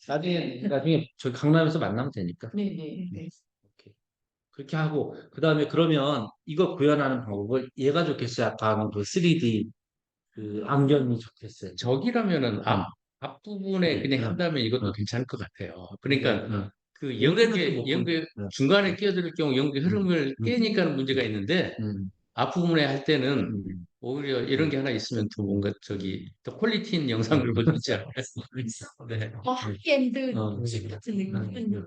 나중에 저희 강남에서 만나면 되니까. 네네. 오케이. 그렇게 하고 그다음에 그러면 이거 구현하는 방법을 얘가 좋겠어요. 아까 그 3D 그 안경이 좋겠어요. 저기라면은 앞부분에 그냥 응. 한다면 이것도 응. 괜찮을 것 같아요. 그러니까 응. 그 노래는 또 못 연극의 응. 중간에 끼어들 경우 연극의 흐름을 응. 깨니까 문제가 있는데 응. 앞부분에 할 때는 응. 오히려 이런 게 하나 있으면 더 뭔가 저기 더 퀄리티 있는 영상을 볼 수 있지 않을까요? 네. 하이엔드 어. 같은 느낌.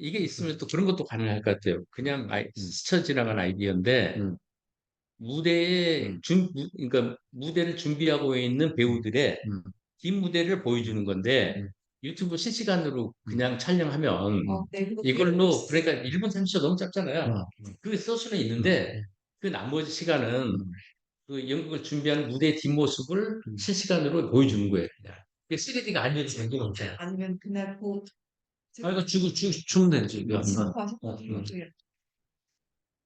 이게 있으면 또 그런 것도 가능할 것 같아요. 그냥 스쳐 지나간 아이디어인데 응. 무대에 그러니까 무대를 준비하고 있는 배우들의 응. 긴 무대를 보여주는 건데 응. 유튜브 실시간으로 그냥 촬영하면 네, 이걸로 그러니까 1분 30초 너무 짧잖아요. 응. 그게 쓸 수는 있는데 그 나머지 시간은 응. 그 연극을 준비하는 무대의 뒷모습을 실시간으로 보여주는 거예요. 그냥. 그게 3D가 아니어도 되는 거잖아요. 아니면 그날 그 아, 이거 주면 되지. 이거. 지금 어.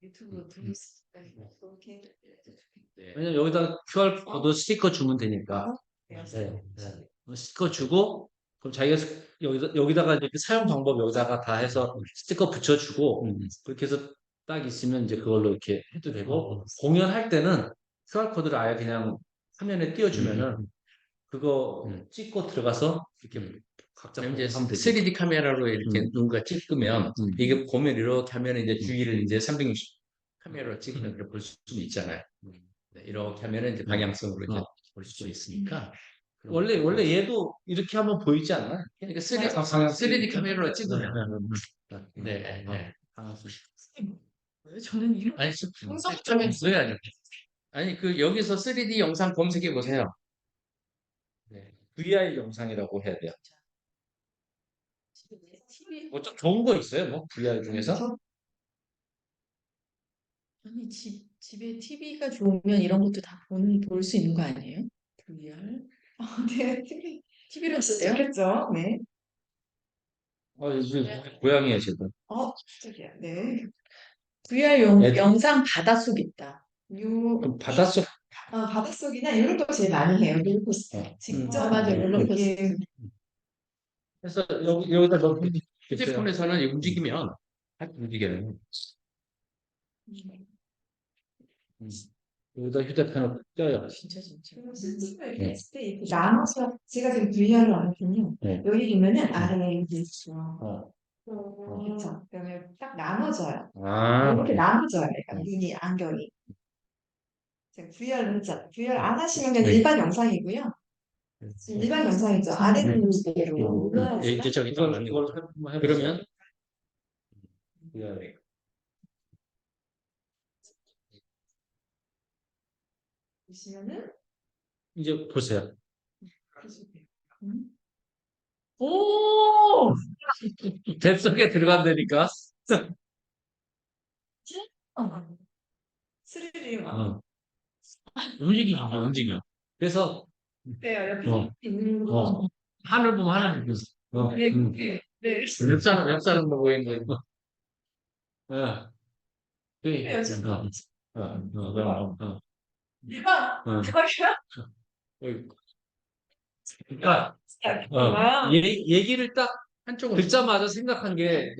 유튜브 들어있을 때 그렇게 네. 왜냐면 여기다 QR 코드 스티커 주면 되니까. 네. 스티커 주고 그럼 자기가 여기다가 이렇게 사용 방법 여기다가 다 해서 스티커 붙여주고 그렇게 해서 딱 있으면 이제 그걸로 이렇게 해도 되고 공연할 때는 QR 코드를 아예 그냥 화면에 띄워주면은 그거 찍고 들어가서 이렇게 각자 그럼 보고 이제 하면 되지. 3D 카메라로 이렇게 누군가 찍으면 이게 보면 이렇게 하면 이제 주위를 이제 360 카메라로 찍으면 이렇게 볼 수는 있잖아요. 네, 이렇게 하면은 이제 방향성으로 이제 볼 수 있으니까. 원래 얘도 이렇게 하면 보이지 않나? 그러니까 3D 카메라로 찍으면. 네. 네, 네. 저는 이런 아니, 성적점이 왜 아니요? 아니, 그 여기서 3D 영상 검색해 보세요. 네. VR 영상이라고 해야 돼요. TV 뭐 좀 좋은 거 있어요? 뭐 VR 중에서? 아니 집에 TV가 좋으면 이런 것도 다 볼 수 있는 거 아니에요? VR 네, TV TV로 쓰세요? 좋겠죠. 네. 이제 고양이야 지금. 깜짝이야. 네. VR 애들- 영상 바닷속 있다. 그럼 바닷속 바닷속이나 이런 거 제일 많이 해요. 롤코스터. 직접 맞아 이렇게 그래서 여기다 넣으면 되겠어요. 휴대폰에서는 움직이면 움직여요. 여기다 휴대폰을 껴요. 진짜 진짜. 그리고 실제로 이렇게 했을 때 이렇게 나눠서 제가 지금 VR을 안 했군요. 네. 여기 보면은 아래에 이게 있죠. 어. 그렇죠. 그러면 딱 나눠져요. 아. 이렇게 나눠져요. 그러니까 눈이 안경이. 제가 VR을 했잖아요. VR 안 하시면 그냥 네. 일반 영상이고요. 일반 영상이죠. 아래로 이제 저기 이걸 딱 이걸 한번 해보세요. 그러면 VR. 보시면은 이제 보세요. 오! 뱃속에 들어간다니까. 3D 어. 움직여. 그래서 어때요? 옆에 어. 있는 거. 하늘 보면 하늘 보면서. 네, 네. 옆사람 보고 있는 거. 예. 네, 대박! 어. 대박이야? 그러니까 얘기를 딱 한쪽은 듣자마자 생각한 게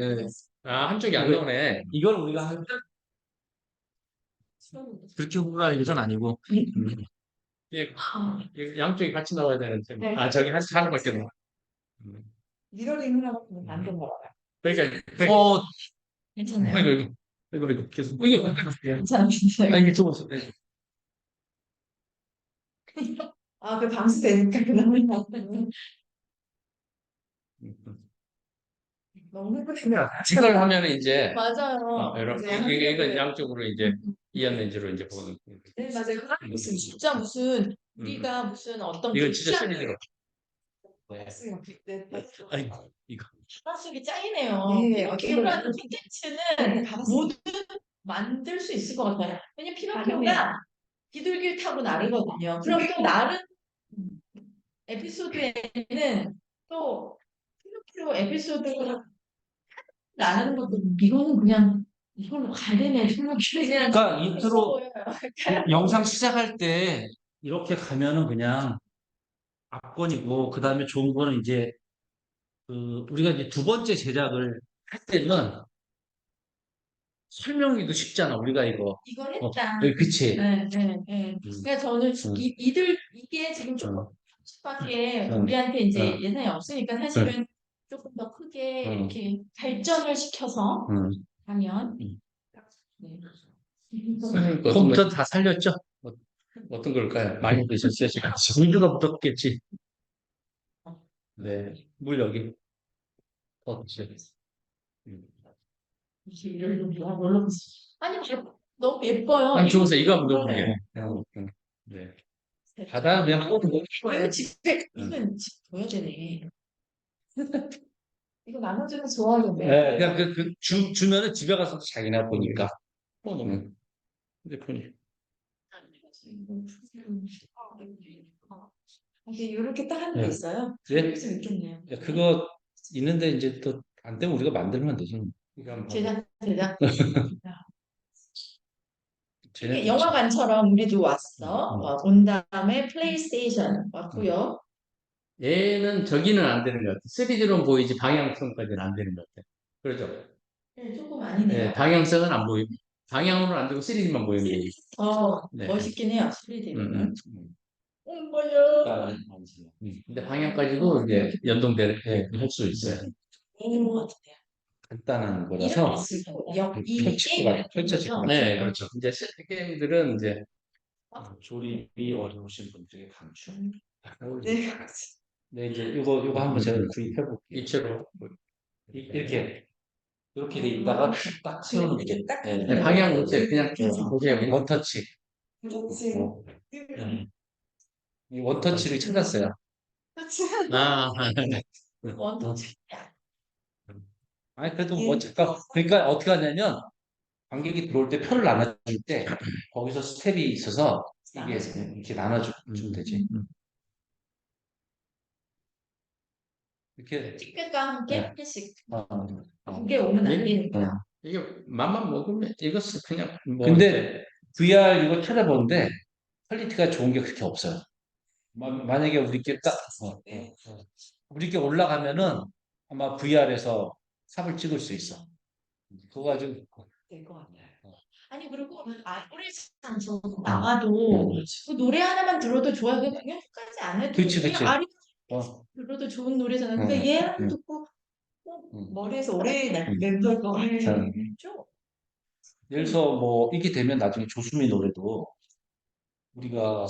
한쪽이 안 나오네. 이걸 우리가 그렇게 후회할 일은 아니고 예, 양쪽이 같이 나와야 되는데. 네. 저기 하나 밖에 나. 미러링을 하고 만든 거라고요. 그러니까 괜찮아요. 이거 계속 이거 괜찮아요. 이게 좋았어. 그 방수되니까 그나마 너무 해보시면 이걸 하면 이제 맞아요. 이거 양쪽으로 이제 이한 렌즈로 이제 보는. 네, 맞아요. 그거 하고 있습니다. 진짜 무슨 우리가 무슨 어떤 이건 진짜 3D로. 네, 네. 아이고 이거. 바닷속이 짱이네요. 네, 피노키오라는 콘텐츠는 뭐든 만들 수 있을 것 같아요. 왜냐면 피노키오가 비둘기를 타고 나르거든요. 그럼 또 나른 에피소드에는 또 피노키오 에피소드가 나르는 것도 이거는 그냥 이걸로 가야 되네. 피노키오 그냥 그러니까 인트로 보여요. 영상 시작할 때 이렇게 가면은 그냥 압권이고 그 다음에 좋은 거는 이제 우리가 이제 두 번째 제작을 할 때는 설명이도 쉽잖아. 우리가 이거. 이걸 했다. 그치. 네, 네, 네. 그러니까 저는 이게 지금 조금 어, 밖에 어, 우리한테 이제 어. 예산이 없으니까 사실은 조금 더 크게 이렇게 발전을 시켜서 하면 네. 컴퓨터 다 살렸죠? 어떤 걸까요? 많이 드셨어요, 지금? 물류가 묻었겠지. 네. 물 여기. 그렇지. 아니 너무 예뻐요. 안 좋으세요? 이거 한번 네. 넣어볼게요. 네. 네. 바다 그냥 하고 이거 집에 이건 집 보여야 되네. 이거 나눠주면 좋아하는데. 네, 그냥 주면은 집에 가서 자기나 보니까. 휴대폰이. 이게 이렇게 딱 하는 게 네. 있어요. 네? 그럴 수 있겠네요. 야, 그거 있는데 이제 또 안 되면 우리가 만들면 되지. 이거 한번 봐봐. 제작. 쟤네 이게 영화관처럼 우리도 왔어. 온 다음에 플레이스테이션 왔고요. 얘는 저기는 안 되는 것 같아. 3D로는 보이지 방향성까지는 안 되는 것 같아. 그렇죠? 네, 조금 아니네요. 네, 방향성은 안 보이고 방향으로는 안 되고 3D만 보이는 거지. 네. 멋있긴 해요. 3D로는. 아, 근데 방향까지도 이제 연동될 수 있어요. 것 같은데요. 간단한 거라서 이 게임을 펼쳐지고. 네, 그렇죠. 이제 게임들은 이제 조립이 어려우신 분들에게 강추. 네. 네, 이제 이거 한번 제가 구입해볼게요. 입체로 이렇게 돼 있다가 딱 세우는 게. 이렇게 딱. 네, 방향 이제 그냥 보세요. 원터치. 그렇지. 이 원터치를 찾았어요. 아, 원터치. 아니, 그래도 뭐, 잠깐, 그러니까 어떻게 하냐면, 관객이 들어올 때 표를 나눠줄 때, 거기서 스텝이 있어서, 이게 이렇게 나눠주면 되지. 이렇게. 티켓과 함께 네. 한개씩. 어. 두개 오면 안 되니까. 이게 맘만 먹으면 이것은 그냥 뭐 근데 VR 이거 찾아보는데, 퀄리티가 좋은 게 그렇게 없어요. 만약에 우리께 딱, 우리께 올라가면은 아마 VR에서 삽을 찍을 수 있어. 그거 가지고, 될 것 같아요. 아니 그리고 아리랑에서 나가도 그 노래 하나만 들어도 좋아요. 그냥 끝까지 안 해도 그치. 그냥 아리 어. 들어도 좋은 노래잖아요. 그러니까 얘랑 듣고 머리에서 오래 맴돌 거 같죠? 예를 들어서 뭐 이게 되면 나중에 조수미 노래도 우리가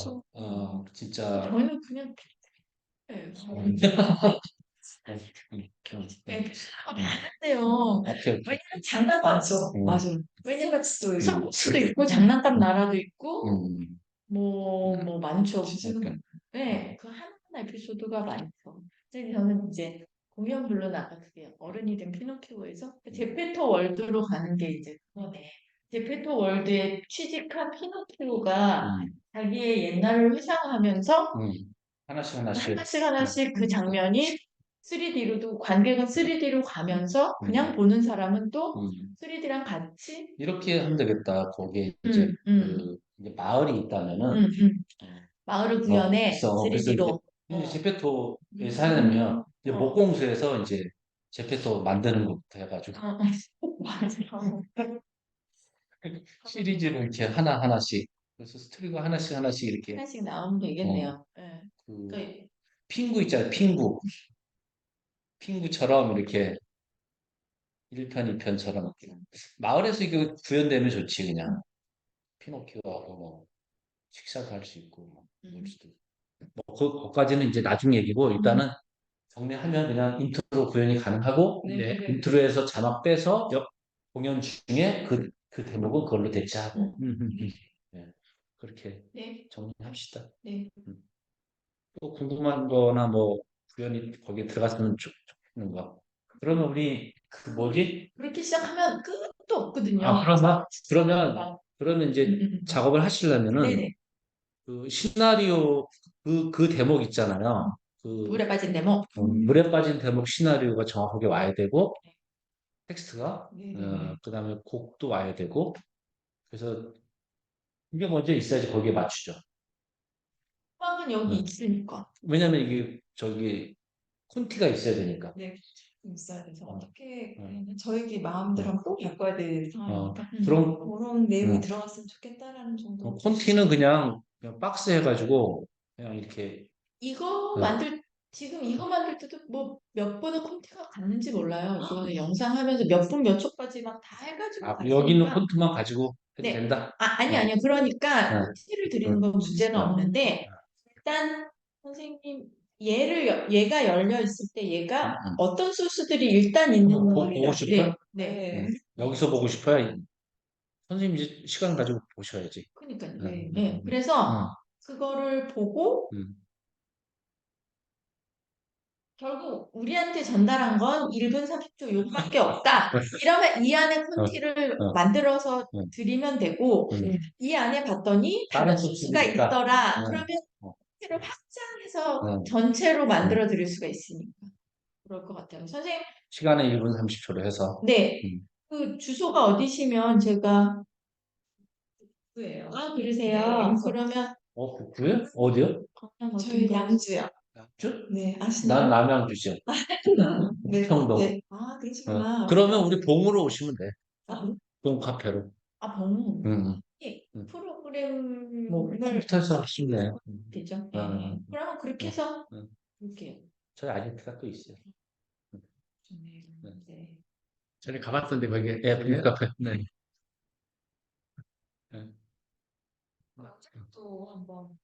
진짜 저희는 그냥 많은데요. 왜냐면 장난 많죠. 맞아. 왜냐면 성수도 있고 장난감 나라도 있고 뭐 많죠. 네, 그 하나하나 에피소드가 많죠. 근데 저는 이제 공연 물론 아까 그게 어른이 된 피노키오에서 제페토 월드로 가는 게 이제 그거네. 제페토 월드에 취직한 피노키오가 자기의 옛날을 회상하면서 하나씩 그 장면이 3D로도 관객은 3D로 가면서 그냥 보는 사람은 또 3D랑 같이 이렇게 하면 되겠다. 거기에 이제 이제 마을이 있다면은 마을을 구현해 있어. 3D로. 이제 제페토에 살려면 이제 목공소에서 이제 제페토 만드는 것부터 해가지고 맞아요. 시리즈를 이렇게 하나씩 그래서 스토리가 하나씩 이렇게 하나씩 나오면 되겠네요. 네. 그 핑구 있잖아요. 핑구처럼 이렇게 1편, 2편처럼 이렇게 마을에서 이거 구현되면 좋지 그냥 피노키오하고 뭐 식사도 할 수 있고 뭐 놀 수도 있고 뭐 그거까지는 이제 나중 얘기고 일단은 정리하면 그냥 인트로 구현이 가능하고 인트로에서 자막 빼서 공연 중에 그 대목은 그걸로 대체하고 네. 그렇게 정리합시다. 네. 또 궁금한 거나 뭐 구현이 거기에 들어갔으면 좋겠는 거. 그러면 우리 그 뭐지? 그렇게 시작하면 끝도 없거든요. 그러면 이제 작업을 하시려면은 네네. 그 시나리오 그 대목 있잖아요. 그 물에 빠진 대목. 물에 빠진 대목 시나리오가 정확하게 와야 되고 텍스트가 그다음에 곡도 와야 되고 그래서 이게 먼저 있어야지 거기에 맞추죠. 음악은 여기 있으니까. 왜냐면 이게 저기 콘티가 있어야 되니까. 네. 있어야 돼서 어. 어떻게 저에게 마음대로 하면 또 바꿔야 될 상황이니까 그런 그런 내용이 음. 들어갔으면 좋겠다라는 정도. 콘티는 그냥 박스 해가지고 그냥 이렇게 이거 네. 지금 이거 만들 때도 뭐 몇 번의 콘티가 갔는지 몰라요. 이거는 영상 하면서 몇 분 몇 초까지 막 다 해가지고 여기 있는 갔으니까. 콘트만 가지고 해도 네. 된다. 아니요. 그러니까 네. 콘티를 드리는 건 문제는 없는데 일단 선생님 얘가 열려 있을 때 얘가 어떤 소스들이 일단 있는 보고 거예요. 싶어요? 네. 여기서 보고 싶어요? 선생님 이제 시간 가지고 보셔야지. 그러니까요. 네. 네. 그래서 그거를 보고 결국 우리한테 전달한 건 1분 30초 요거밖에 없다. 이러면 이 안에 콘티를 만들어서 드리면 되고 이 안에 봤더니 다른 소스가 있으니까. 있더라. 그러면 콘티를 확장해서 전체로 만들어 드릴 수가 있으니까 그럴 것 같아요. 선생님, 시간에 1분 30초로 해서. 네. 그 주소가 어디시면 제가 예요. 그러세요. 네. 그러면 북구요? 어디요? 저희 양주요. 양주? 네, 난 아시나요? 남양주죠. 네. 평동. 네. 그러시구나. 그러면 우리 봉으로 오시면 돼. 아, 봉 카페로. 범 응. 프로그램을 컴퓨터에서 하시네. 되죠. 응. 그러면 그렇게 해서 응. 볼게요. 저희 아지트가 또 있어요. 좋네요. 네. 전에 가봤던데 거기 봉 카페. 네. 또 한번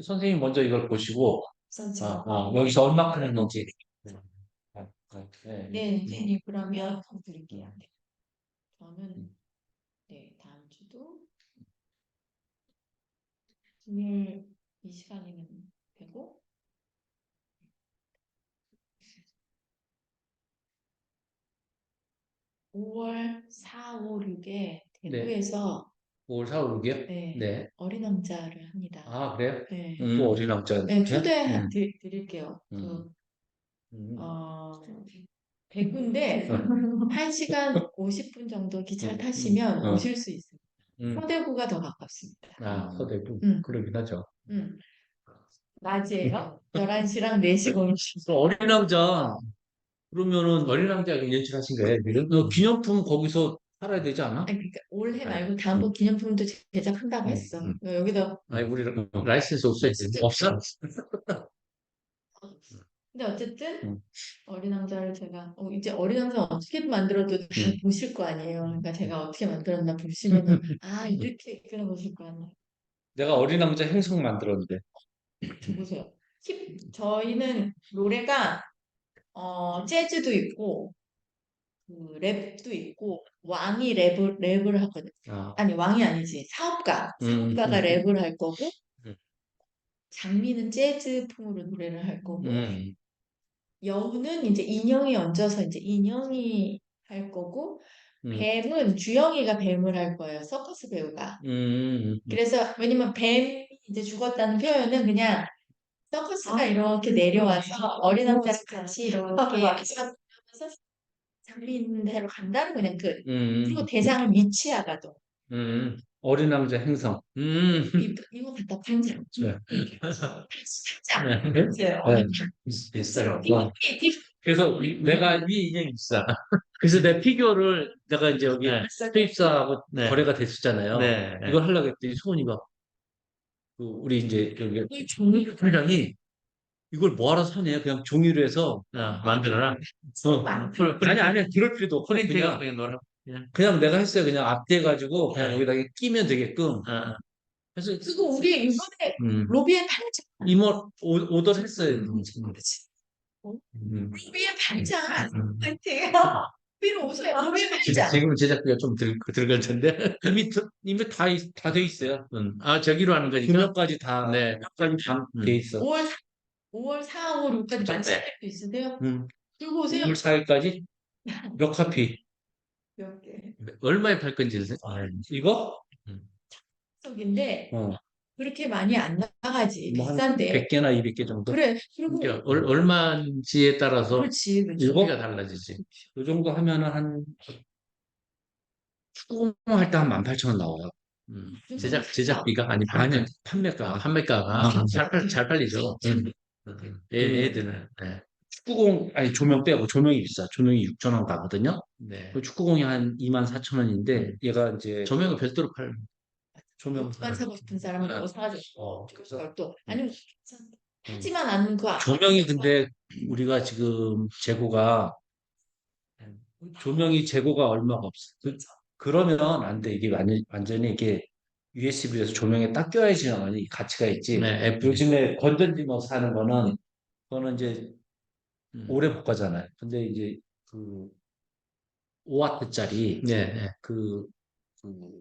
선생님 먼저 이걸 보시고 선지가 여기서 얼마큼 했는지. 네, 선생님 그러면 드릴게요. 저는 다음 주도 금요일 이 시간이면 되고 5월 4, 5, 6에 대구에서 5월 4, 5, 6이요? 네. 어린 왕자를 합니다. 그래요? 네. 또 어린 왕자. 네, 초대 드릴게요. 음. 대구인데 1시간 50분 정도 기차를 타시면 오실 수 있습니다. 서대구가 더 가깝습니다. 서대구. 그러긴 하죠. 낮이에요. 11시랑 4시 공시 어린 왕자. 그러면은 어린 왕자 연출하신 거예요? 기념품 거기서 팔아야 되지 않아? 그러니까 올해 말고 다음번 기념품도 제작한다고 했어. 여기다 아니 우리 라이센스 없어요? 없어? 근데 어쨌든 어린 왕자를 제가 이제 어린 왕자 어떻게 만들어도 다 보실 거 아니에요. 그러니까 제가 어떻게 만들었나 보시면은 이렇게 이끌어 보실 거 아니에요. 내가 어린 왕자 행성 만들었는데. 보세요. 저희는 노래가 재즈도 있고 그 랩도 있고 왕이 랩을 하거든. 아니 왕이 아니지 사업가가 랩을 할 거고 장미는 재즈풍으로 노래를 할 거고 여우는 이제 인형이 얹어서 이제 인형이 할 거고 뱀은 주영이가 뱀을 할 거예요. 서커스 배우가. 그래서 왜냐면 뱀이 이제 죽었다는 표현은 그냥 서커스가 이렇게 내려와서 어린 왕자랑 같이 이렇게 하면서 장미 있는 데로 간다는 그냥 그리고 대상을 위치하가도 어린 왕자 행성. 이거 갖다 판장 네. 비싸요. 그래서 내가 위 인형이 있어. 그래서 내 피규어를 내가 이제 여기 수입사하고 거래가 됐었잖아요. 이걸 하려고 했더니 소은이가 우리 이제 여기 종이 회장이 이걸 뭐하러 사냐 그냥 종이로 해서 만들어라. 아니 그럴 필요도 없고 프린트가 그냥 그냥 놀아. 그냥 내가 했어요. 그냥 앞대가지고 그냥 여기다 끼면 되게끔. 그래서 그리고 우리 이번에 로비에 팔자. 이모 오더를 했어요. 로비에 팔자. 파이팅. 로비로 오세요. 로비에 팔자. 지금 제작비가 좀 들어갈 텐데 이미 다 돼 있어요. 저기로 하는 거니까. 금요까지 다 몇까지 다돼 있어. 5월 4, 5, 6까지 만칠 수 있으세요? 들고 오세요. 6월 4일까지 몇 카피? 몇 개. 얼마에 팔 건지. 이거? 인데 그렇게 많이 안 나가지. 뭐 비싼데. 100개나 200개 정도? 그래. 그리고 얼마인지에 따라서 그렇지. 소비가 달라지지. 이 정도 하면은 한 수공할 때 한 18,000원 나와요. 제작비가 아니 판매가가 잘 팔리죠. 애들은. 축구공, 아니, 조명 빼고 조명이 비싸. 조명이 6천 원 가거든요. 네. 그 축구공이 한 2만 4천 원인데, 얘가 이제 조명은 별도로 팔. 조명, 만 사고 싶은 사람은 이거 사가지고 그래서 또 아니면 하지만 않는 거 조명이 근데 우리가 지금 재고가, 조명이 재고가 얼마가 없어. 그러면 안 돼. 이게 완전히 이게 USB에서 조명에 딱 껴야지만 가치가 있지. 네. 요즘에 건전지 뭐 사는 거는, 그거는 이제 음. 오래 못 가잖아요. 근데 이제 그 5와트짜리 네. 네. 그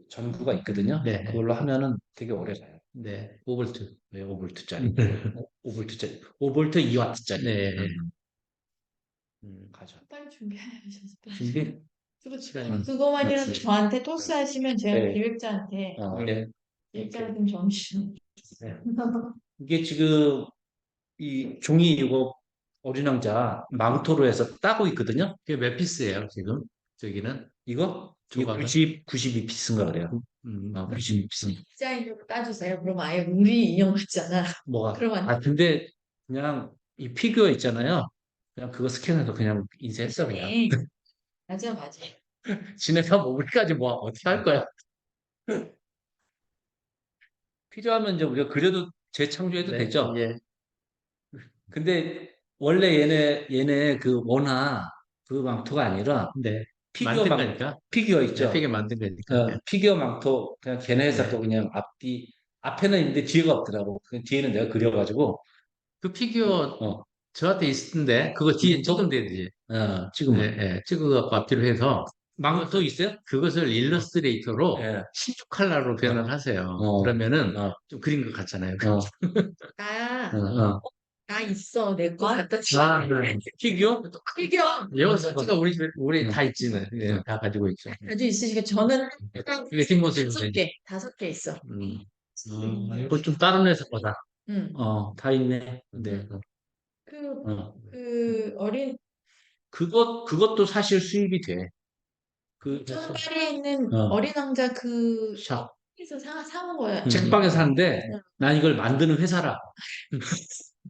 전구가 있거든요. 네. 그걸로 하면은 되게 오래 가요. 네. 5볼트. 네, 5볼트짜리. 5볼트짜리. 5볼트 2와트짜리. 네. 가죠. 빨리 준비하셔서 준비? 그거만이라도 그렇지. 저한테 토스하시면 제가 네. 기획자한테 네. 기획자한테 정신 네. 이게 지금 이 종이 이거 어린 왕자 망토로 해서 따고 있거든요. 그게 몇 피스예요, 지금? 저기는? 이거 조각은? 92피스인가 그래요. 92피스. 디자인으로 따주세요. 그럼 아예 우리 인형 같잖아. 뭐가? 그러면 근데 그냥 이 피규어 있잖아요. 그냥 그거 스캔해서 그냥 인쇄했어 그냥. 네. 맞아 맞아. 지네가 뭐 우리까지 뭐 어떻게 할 거야? 필요하면 이제 우리가 그려도 재창조해도 네. 되죠. 예. 근데 원래 얘네 그 원화 그 망토가 아니라 네. 피규어 만든 망 거니까. 피규어 네, 있죠. 되게 만든 거니까. 네. 피규어 망토 그냥 걔네 회사 네. 거 그냥 앞에는 있는데 뒤에가 없더라고. 그 뒤에는 내가 그려가지고 그 피규어 어, 저한테 있는데 그거 뒤에 찍으면 되지. 지금은 네, 네. 찍어갖고 앞뒤로 해서 망토 있어요? 그것을 일러스트레이터로 예. 신축 컬러로 표현을 하세요. 어, 그러면은 어, 좀 그린 것 같잖아요. 어, 나, 어. 나 있어. 내 거 갖다 주. 네. 피규어? 피규어 여기가 우리 집에 우리 응. 다 있지는. 예, 응. 다 가지고 있죠. 가지고 있으시니까 저는 이게 뒷모습이 5개 있어. 이거 좀 다른 회사 거다. 응. 다 있네. 네. 그, 어. 그 어린 그것도 사실 수입이 돼. 파리에 있는 어. 어린 왕자 그 샵. 에서 사온 거야. 책방에 사는데 응. 난 이걸 만드는 회사라.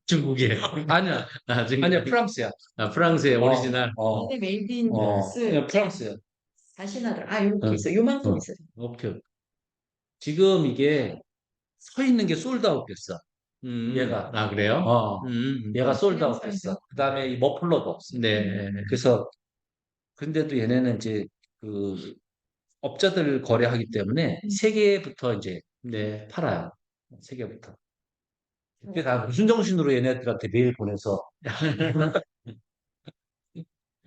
중국이에요. 아니야. 중국. 아니야, 프랑스야. 프랑스의 오리지널. 근데 메이드 인 프랑스 그냥 프랑스야. 다시 나더라. 이렇게 응. 있어. 요만큼 응. 있어. 오케이. 지금 이게 서 있는 게 솔드아웃 됐어. 얘가. 그래요? 얘가 솔드아웃 됐어. 그다음에 이 머플러도 없어. 네. 그래서 근데도 얘네는 이제 그 업자들 거래하기 때문에 세계부터 이제 네. 팔아요. 세계부터. 그게 다 무슨 정신으로 얘네들한테 메일 보내서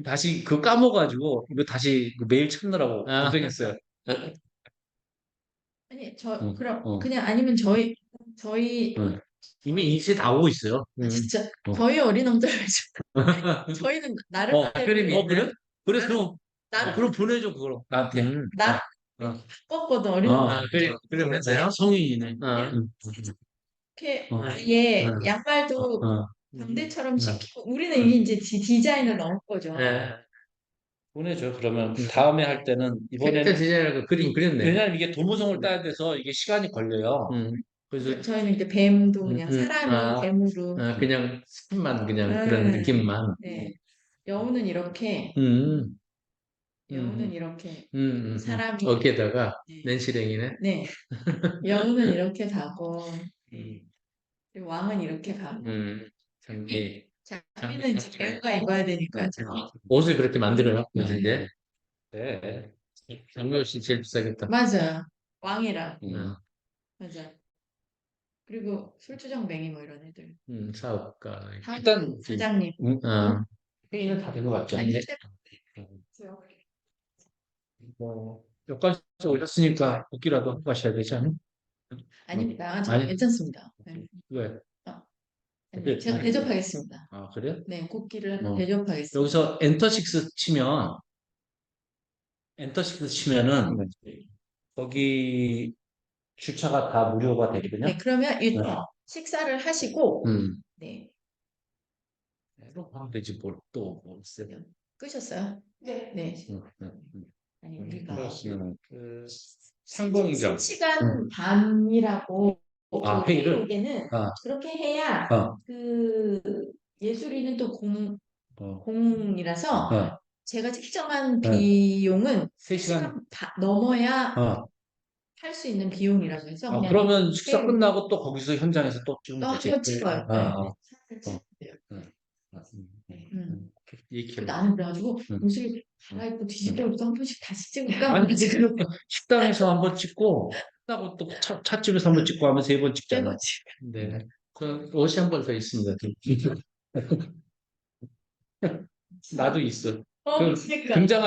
다시 그거 까먹어가지고 이거 다시 그 메일 찾느라고 아. 고생했어요. 아니 응, 그럼 응. 그냥 아니면 저희 응. 이미 인쇄 다 오고 있어요. 진짜 어. 저희 어린 왕자를 해줘. 저희는 나를 그림이. 그래? 그래, 그럼, 나를 그럼 보내줘, 그럼. 나한테. 나 어. 껐거든 어린 왕자. 그림 했어요? 성인이네. 응. 이렇게 어. 아예 응. 양말도 어. 광대처럼 시키고 우리는 이게 이제 디자인을 넣은 거죠. 네. 보내줘, 그러면. 다음에 할 때는, 캐릭터 이번에는. 디자인을 그림 그렸네. 왜냐면 이게 도무성을 따야 돼서 이게 시간이 걸려요. 그래서, 저희는 이제 뱀도 그냥 음, 사람이 뱀으로 그냥 스킨만 그냥 네. 그런 느낌만. 네. 여우는 이렇게 음, 여우는 이렇게 사람이 어깨에다가 네. 맨시랭이네. 네. 여우는 이렇게 가고 그리고 왕은 이렇게 가고 장미. 장미는 이제 배우가 입어야 되니까 옷을 그렇게 만들어요. 그래서 이제 네. 장미 옷이 제일 비싸겠다. 맞아요. 왕이랑 음, 맞아. 그리고 술주정 맹이 뭐 이런 애들. 사업가. 일단, 사장님. 회의는 다 된 것 같죠? 아니, 뭐, 여기까지 오셨으니까 웃기라도 하고 가셔야 되지 않아요? 아닙니다. 저 아니. 괜찮습니다. 네. 왜? 아니, 제가 대접하겠습니다. 그래요? 네, 꽃길을 어. 대접하겠습니다. 여기서 엔터6 치면, 엔터6 치면은, 거기 주차가 다 무료가 되거든요. 네, 그러면 일단 식사를 하시고 네. 그럼 하면 되지, 또, 있어요. 끄셨어요? 네. 네. 아니, 우리가 그, 상봉이죠. 3시간 반이라고 회의를? 회의록에는 그렇게 해야 그 예술인은 또 공이라서 어. 제가 책정한 네. 비용은 3시간. 3시간 넘어야 어. 할 수 있는 비용이라고 해서 그냥 그러면 식사 네. 끝나고 또 거기서 현장에서 또 찍으면 되지. 찍어요. 이렇게. 나는 그래가지고 응. 옷을 갈아입고 뒤집어서 한 번씩 다시 찍을까? 아니, 지금 식당에서 한번 찍고, 끝나고 또 찻집에서 한번 찍고 하면 3번 찍잖아. 네. 그 옷이 한 번 더 있습니다. 나도 있어. 그러니까. 등장할